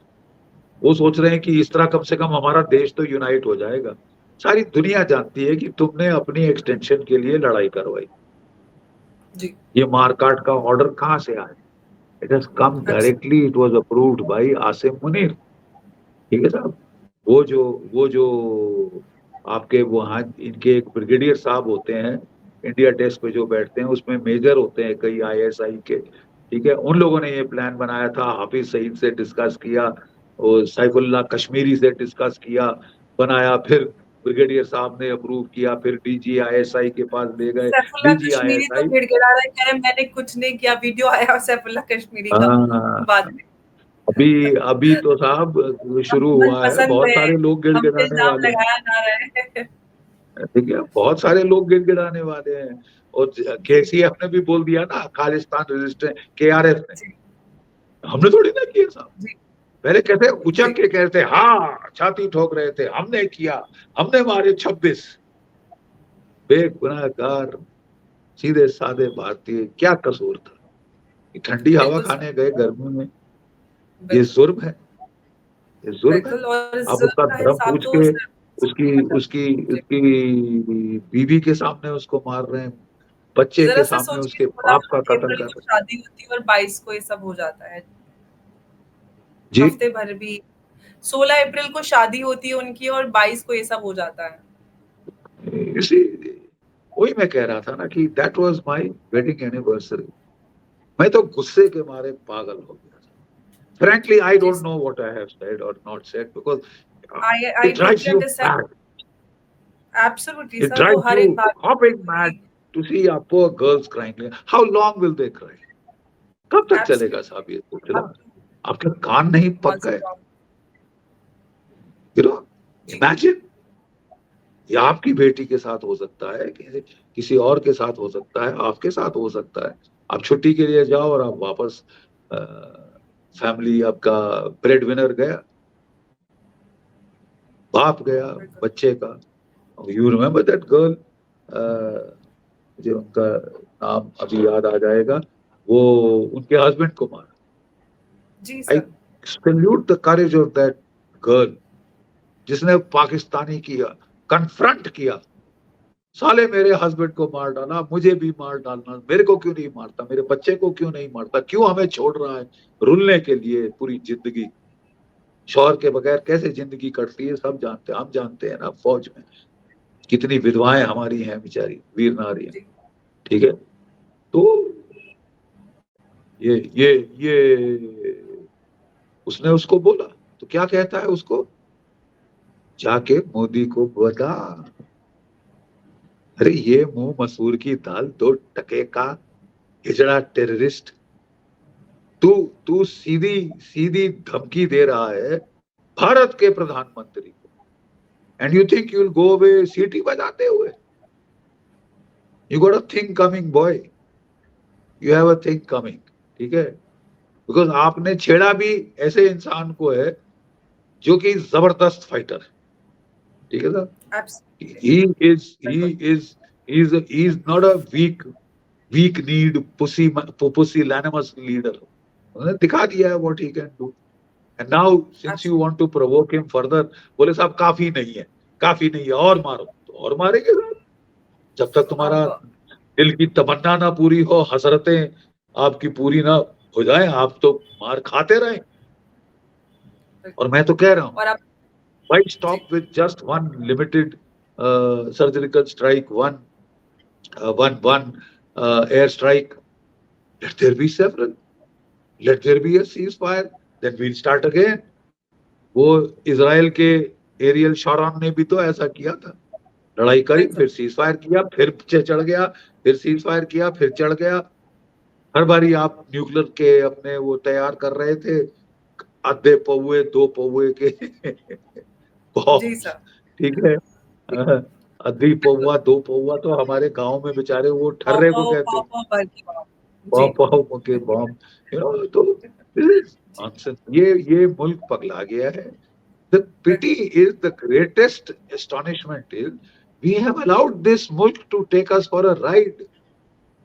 [SPEAKER 2] वो सोच रहे हैं कि इस तरह कम से कम हमारा देश तो यूनाइट हो जाएगा। सारी दुनिया जानती है कि तुमने अपनी एक्सटेंशन के लिए लड़ाई करवाई।
[SPEAKER 1] जी,
[SPEAKER 2] ये मारकाट का ऑर्डर कहाँ से आया? It has come
[SPEAKER 1] absolutely.
[SPEAKER 2] Directly, it was approved by Asim Munir. ठीक है साहब। वो जो आपके वहाँ इनके एक ब्रिगेडियर साहब होते हैं इंडिया डेस्क पे जो बैठते हैं, उसमें मेजर होते हैं कई आईएसआई के। ठीक है, उन लोगों ने ये प्लान बनाया था, हाफिज सईद से डिस्कस किया और सैफुल्लाह कश्मीरी से डिस्कस किया, बनाया, फिर ब्रिगेडियर साहब ने अप्रूव किया, फिर डीजी आईएसआई के पास ले गए।
[SPEAKER 1] सैफुल्लाह
[SPEAKER 2] डीजी
[SPEAKER 1] कश्मीरी तो
[SPEAKER 2] आईएसआई,
[SPEAKER 1] गिड़गिड़ा रहे, कह रहे मैंने कुछ नहीं किया, वीडियो आया सैफुल्लाह कश्मीरी का
[SPEAKER 2] हाँ,
[SPEAKER 1] बाद में।
[SPEAKER 2] अभी अभी तो साहब
[SPEAKER 1] हम
[SPEAKER 2] शुरू
[SPEAKER 1] मन
[SPEAKER 2] हुआ है,
[SPEAKER 1] पसंद
[SPEAKER 2] बहुत
[SPEAKER 1] है,
[SPEAKER 2] सारे लोग
[SPEAKER 1] हम पे
[SPEAKER 2] गिड़गिड़ाने
[SPEAKER 1] इल्जाम
[SPEAKER 2] वाले हैं।
[SPEAKER 1] लगाया जा रहा है।
[SPEAKER 2] ठीक है, बहुत सारे लोग गिड़गिड़ाने वाले हैं। और
[SPEAKER 1] जी,
[SPEAKER 2] केसीएफ ने भी बोल दिया ना, खालिस्तान रेजिस्टेंट, केआरएफ ने।
[SPEAKER 1] जी,
[SPEAKER 2] हमने थोड़ी ना किया साहब।
[SPEAKER 1] जी,
[SPEAKER 2] पहले कहते उचक
[SPEAKER 1] जी।
[SPEAKER 2] के कहते हाँ, छाती ठोक रहे थे, हमने किया, हमने मारे 26 बेगुनाहगार सीधे साधे भारतीय, क्या कसूर था? कि ठंडी हवा
[SPEAKER 1] बिल्कुल सर,
[SPEAKER 2] खाने गए गर्मी में, ये
[SPEAKER 1] बिल्कुल,
[SPEAKER 2] जुर्म है, ये जुर्म है।
[SPEAKER 1] बिल्कुल। और इस
[SPEAKER 2] आप
[SPEAKER 1] ज़ुल्म
[SPEAKER 2] उसका
[SPEAKER 1] का
[SPEAKER 2] धर्म
[SPEAKER 1] हिसाब
[SPEAKER 2] पूछ
[SPEAKER 1] तो
[SPEAKER 2] के
[SPEAKER 1] सर।
[SPEAKER 2] उसकी उसकी
[SPEAKER 1] जी,
[SPEAKER 2] उसकी बीवी के सामने उसको मार रहे हैं, बच्चे के
[SPEAKER 1] ज़रा सा
[SPEAKER 2] सामने
[SPEAKER 1] सोचिए,
[SPEAKER 2] उसके बाप का
[SPEAKER 1] 16
[SPEAKER 2] कत्ल
[SPEAKER 1] अप्रैल
[SPEAKER 2] कर
[SPEAKER 1] को
[SPEAKER 2] रहे हैं।
[SPEAKER 1] शादी होती है और 22 को ये सब हो जाता है।
[SPEAKER 2] जी,
[SPEAKER 1] हफ्ते भर भी 16 अप्रैल को शादी होती है उनकी और 22 को ये सब हो जाता है।
[SPEAKER 2] इसी वही मैं कह रहा था ना कि that was my wedding anniversary. मैं तो गुस्से के मारे पागल हो गया। Frankly, I
[SPEAKER 1] जी
[SPEAKER 2] don't
[SPEAKER 1] sir.
[SPEAKER 2] know what I have said or not said because
[SPEAKER 1] I
[SPEAKER 2] it drives
[SPEAKER 1] totally
[SPEAKER 2] you
[SPEAKER 1] understand.
[SPEAKER 2] mad.
[SPEAKER 1] Absolutely
[SPEAKER 2] It
[SPEAKER 1] sir, वो
[SPEAKER 2] drives
[SPEAKER 1] हर एक
[SPEAKER 2] you
[SPEAKER 1] बात
[SPEAKER 2] hopping
[SPEAKER 1] की।
[SPEAKER 2] mad to see our poor girls crying. How long will they cry? कब तक चलेगा
[SPEAKER 1] absolutely
[SPEAKER 2] साहब ये सिलसिला?
[SPEAKER 1] अप टू
[SPEAKER 2] आपके कान नहीं पक
[SPEAKER 1] कॉन्स
[SPEAKER 2] गए?
[SPEAKER 1] प्रॉब्लम।
[SPEAKER 2] You know,
[SPEAKER 1] जी,
[SPEAKER 2] imagine, ये आपकी बेटी के साथ हो सकता है, किसी और के साथ हो सकता है, आपके साथ हो सकता है। आप छुट्टी के लिए जाओ और आप वापस, फैमिली आपका ब्रेड विनर गया, बाप गया
[SPEAKER 1] बिल्कुल।
[SPEAKER 2] बच्चे का। यू रिमेम्बर दैट गर्ल, जो उनका नाम अभी याद आ जाएगा, वो उनके हस्बैंड को मारा।
[SPEAKER 1] जी
[SPEAKER 2] आई
[SPEAKER 1] sir.
[SPEAKER 2] Salute the courage of that girl, जिसने पाकिस्तानी किया, कन्फ्रंट किया, साले मेरे हस्बैंड को मार डाला, मुझे भी मार डालना, मेरे को क्यों नहीं मारता, मेरे बच्चे को क्यों नहीं मारता, क्यों हमें छोड़ रहा है रुलने के लिए पूरी जिंदगी? शौहर के बगैर कैसे जिंदगी कटती है सब जानते हैं, हम जानते हैं ना, फौज में कितनी विधवाएं हमारी हैं बेचारी, वीर नारियां।
[SPEAKER 1] जी,
[SPEAKER 2] ठीक है, तो ये उसने उसको बोला, तो क्या कहता है उसको? जाके मोदी को बता, अरे ये मुंह मसूर की दाल, 2 टके का हिजड़ा टेररिस्ट, तू तू सीधी सीधी धमकी दे रहा है भारत के प्रधानमंत्री को, and you think you will go away सीटी बजाते हुए? You got a thing coming boy, you have a thing coming. ठीक है, बिकॉज आपने छेड़ा भी ऐसे इंसान को है जो कि जबरदस्त फाइटर है। ठीक है sir,
[SPEAKER 1] absolutely.
[SPEAKER 2] he is he
[SPEAKER 1] बिल्कुल,
[SPEAKER 2] is he is not a weak need pusillanimous leader. उन्होंने दिखा दिया है what he can do. And now since you
[SPEAKER 1] absolutely.
[SPEAKER 2] want to provoke him further, बोले साहब काफी नहीं है, काफी नहीं है, और मारो, तो और मारेंगे साहब, जब तक तुम्हारा
[SPEAKER 1] अब
[SPEAKER 2] दिल की तमन्ना ना पूरी हो, हसरतें आपकी पूरी ना हो जाए, आप तो मार खाते रहे। और
[SPEAKER 1] बिल्कुल।
[SPEAKER 2] मैं तो कह रहा हूँ,
[SPEAKER 1] और अब
[SPEAKER 2] why
[SPEAKER 1] जी,
[SPEAKER 2] stop with just one limited surgical strike, one air strike? Let there be several. Let there be a ceasefire. Then we'll start again. वो इजराइल के एरियल शॉरॉन ने भी तो ऐसा किया था, लड़ाई करी,
[SPEAKER 1] बिल्कुल,
[SPEAKER 2] फिर सीज फायर किया, फिर चढ़ गया, फिर सीज फायर किया, फिर चढ़ गया। हर बारी आप न्यूक्लियर के अपने वो तैयार कर रहे थे, आधे पौए 2 पौए के
[SPEAKER 1] जी
[SPEAKER 2] बॉम्ब।
[SPEAKER 1] सर।
[SPEAKER 2] ठीक है,
[SPEAKER 1] जी,
[SPEAKER 2] आधी
[SPEAKER 1] बिल्कुल।
[SPEAKER 2] पौवा 2 पौवा तो हमारे गांव में बेचारे वो
[SPEAKER 1] पाव
[SPEAKER 2] ठर्रे को
[SPEAKER 1] पाव
[SPEAKER 2] कहते
[SPEAKER 1] पाव
[SPEAKER 2] थे,
[SPEAKER 1] पाव भर की पाव।
[SPEAKER 2] पाव
[SPEAKER 1] जी,
[SPEAKER 2] पाव के बॉम्ब। तो
[SPEAKER 1] जी,
[SPEAKER 2] nonsense। ये मुल्क पगला गया है। The pity
[SPEAKER 1] बिल्कुल।
[SPEAKER 2] is, the greatest astonishment is, we have allowed this mulk to take us for a ride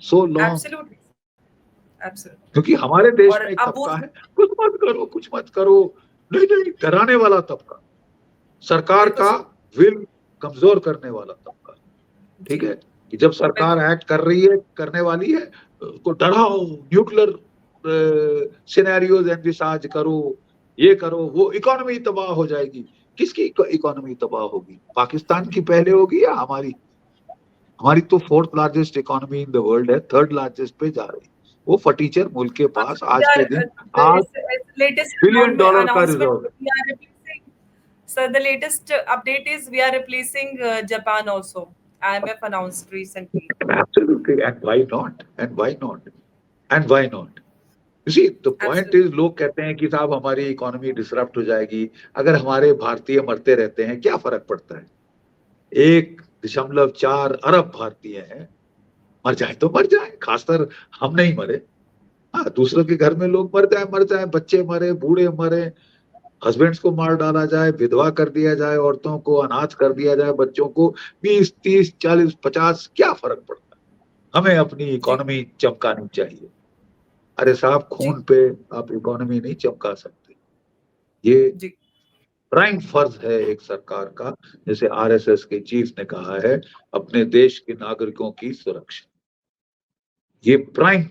[SPEAKER 2] so long.
[SPEAKER 1] Absolutely, absolutely.
[SPEAKER 2] क्योंकि हमारे देश
[SPEAKER 1] और
[SPEAKER 2] में एक
[SPEAKER 1] अब वो
[SPEAKER 2] तबका है, कुछ मत करो, कुछ मत करो, नहीं नहीं, डराने वाला तबका। सरकार
[SPEAKER 1] बिल्कुल
[SPEAKER 2] का
[SPEAKER 1] सर।
[SPEAKER 2] विल कमजोर करने वाला तबका, ठीक
[SPEAKER 1] जी
[SPEAKER 2] है, कि जब सरकार एक्ट कर रही है, करने वाली है, को डराओ, न्यूक्लियर सिनेरियोज एनविसाज करो, ये करो, वो इकोनॉमी तबाह हो जाएगी। किसकी इकोनॉमी तबाह होगी? पाकिस्तान की पहले होगी या हमारी? हमारी तो fourth largest economy in the world है, थर्ड लार्जेस्ट पे जा रही है। वो फटीचर मुल्क के पास आज के दिन
[SPEAKER 1] the
[SPEAKER 2] 8
[SPEAKER 1] latest
[SPEAKER 2] बिलियन डॉलर का
[SPEAKER 1] announcement,
[SPEAKER 2] रिजर्व है।
[SPEAKER 1] we are replacing. So the latest update is we are replacing Japan also. IMF announced recently.
[SPEAKER 2] Absolutely, and why not? And why not? And why not? You see, the point
[SPEAKER 1] Absolutely.
[SPEAKER 2] is, लोग कहते हैं कि साहब हमारी economy disrupt हो जाएगी अगर हमारे भारतीय मरते रहते हैं, क्या फर्क पड़ता है? 1.4 अरब भारतीय हैं, मर जाए तो मर जाए, खासकर हम नहीं मरे। हाँ, दूसरों के घर में लोग मर जाए, बच्चे मरे, बूढ़े मरे, हस्बैंड्स को मार डाला जाए, विधवा कर दिया जाए, औरतों को अनाथ कर दिया जाए, बच्चों को 20, 30, 40, 50, क्या फर्क पड़ता है? हमें अपनी
[SPEAKER 1] जी
[SPEAKER 2] इकोनॉमी चमकानी चाहिए। अरे साहब,
[SPEAKER 1] जी
[SPEAKER 2] खून पे आप इकोनॉमी नहीं चमका सकते। ये
[SPEAKER 1] जी
[SPEAKER 2] प्राइम फर्ज है एक सरकार का, जैसे आरएसएस के चीफ ने कहा है, अपने देश के नागरिकों की सुरक्षा। ये प्राइम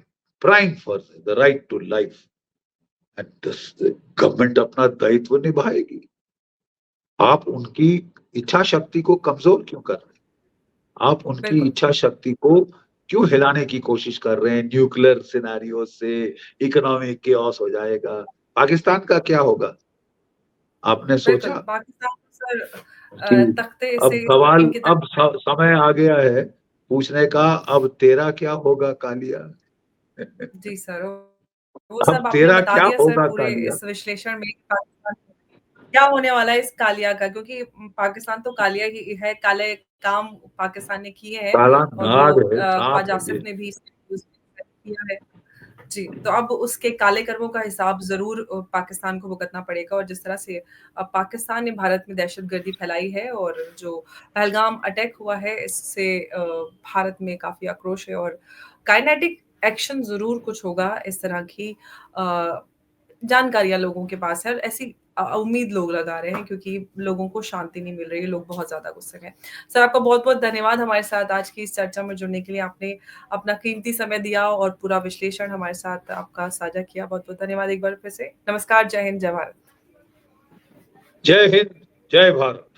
[SPEAKER 2] प्राइम फर्ज है, the right to life. And government अपना दायित्व निभाएगी। आप उनकी इच्छा शक्ति को कमजोर क्यों कर रहे हैं? आप उनकी
[SPEAKER 1] बिल्कुल
[SPEAKER 2] इच्छा शक्ति को क्यों हिलाने की कोशिश कर रहे हैं? न्यूक्लियर सिनेरियो से इकोनॉमिक केओस हो जाएगा। पाकिस्तान का क्या होगा? आपने
[SPEAKER 1] बिल्कुल।
[SPEAKER 2] सोचा
[SPEAKER 1] पाकिस्तान तो सर
[SPEAKER 2] कि
[SPEAKER 1] तख्ते
[SPEAKER 2] अब
[SPEAKER 1] से
[SPEAKER 2] सवाल,
[SPEAKER 1] इनकी
[SPEAKER 2] अब
[SPEAKER 1] तरफ।
[SPEAKER 2] समय आ गया है पूछने का, अब तेरा क्या होगा कालिया?
[SPEAKER 1] जी सर, वो
[SPEAKER 2] अब
[SPEAKER 1] सब आपने
[SPEAKER 2] तेरा
[SPEAKER 1] बता
[SPEAKER 2] क्या
[SPEAKER 1] दिया सर
[SPEAKER 2] होगा
[SPEAKER 1] पूरे
[SPEAKER 2] कालिया?
[SPEAKER 1] इस विश्लेषण में। पाकिस्तान क्या होने वाला है इस कालिया का, क्योंकि पाकिस्तान तो कालिया ही है, काले काम पाकिस्तान ने किए हैं
[SPEAKER 2] काला
[SPEAKER 1] और वो
[SPEAKER 2] नाग है, सांप
[SPEAKER 1] ख्वाजा
[SPEAKER 2] है ये।
[SPEAKER 1] आसिफ ने भी किया है। जी, तो अब उसके काले कर्मों का हिसाब ज़रूर पाकिस्तान को भुगतना पड़ेगा। और जिस तरह से पाकिस्तान ने भारत में दहशतगर्दी फैलाई है और जो पहलगाम अटैक हुआ है, इससे भारत में काफ़ी आक्रोश है और काइनेटिक एक्शन ज़रूर कुछ होगा। इस तरह की अ, जानकारियाँ लोगों के पास है और ऐसी उम्मीद लोग लगा रहे हैं, क्योंकि लोगों को शांति नहीं मिल रही है, लोग बहुत ज़्यादा गुस्से में हैं। सर, आपका बहुत-बहुत धन्यवाद हमारे साथ आज की इस चर्चा में जुड़ने के लिए। आपने अपना कीमती समय दिया और पूरा विश्लेषण हमारे साथ आपका साझा किया। बहुत-बहुत धन्यवाद एक बार फिर से। नमस्कार, जय हिंद, जय भारत।
[SPEAKER 2] जय हिंद, जय भारत।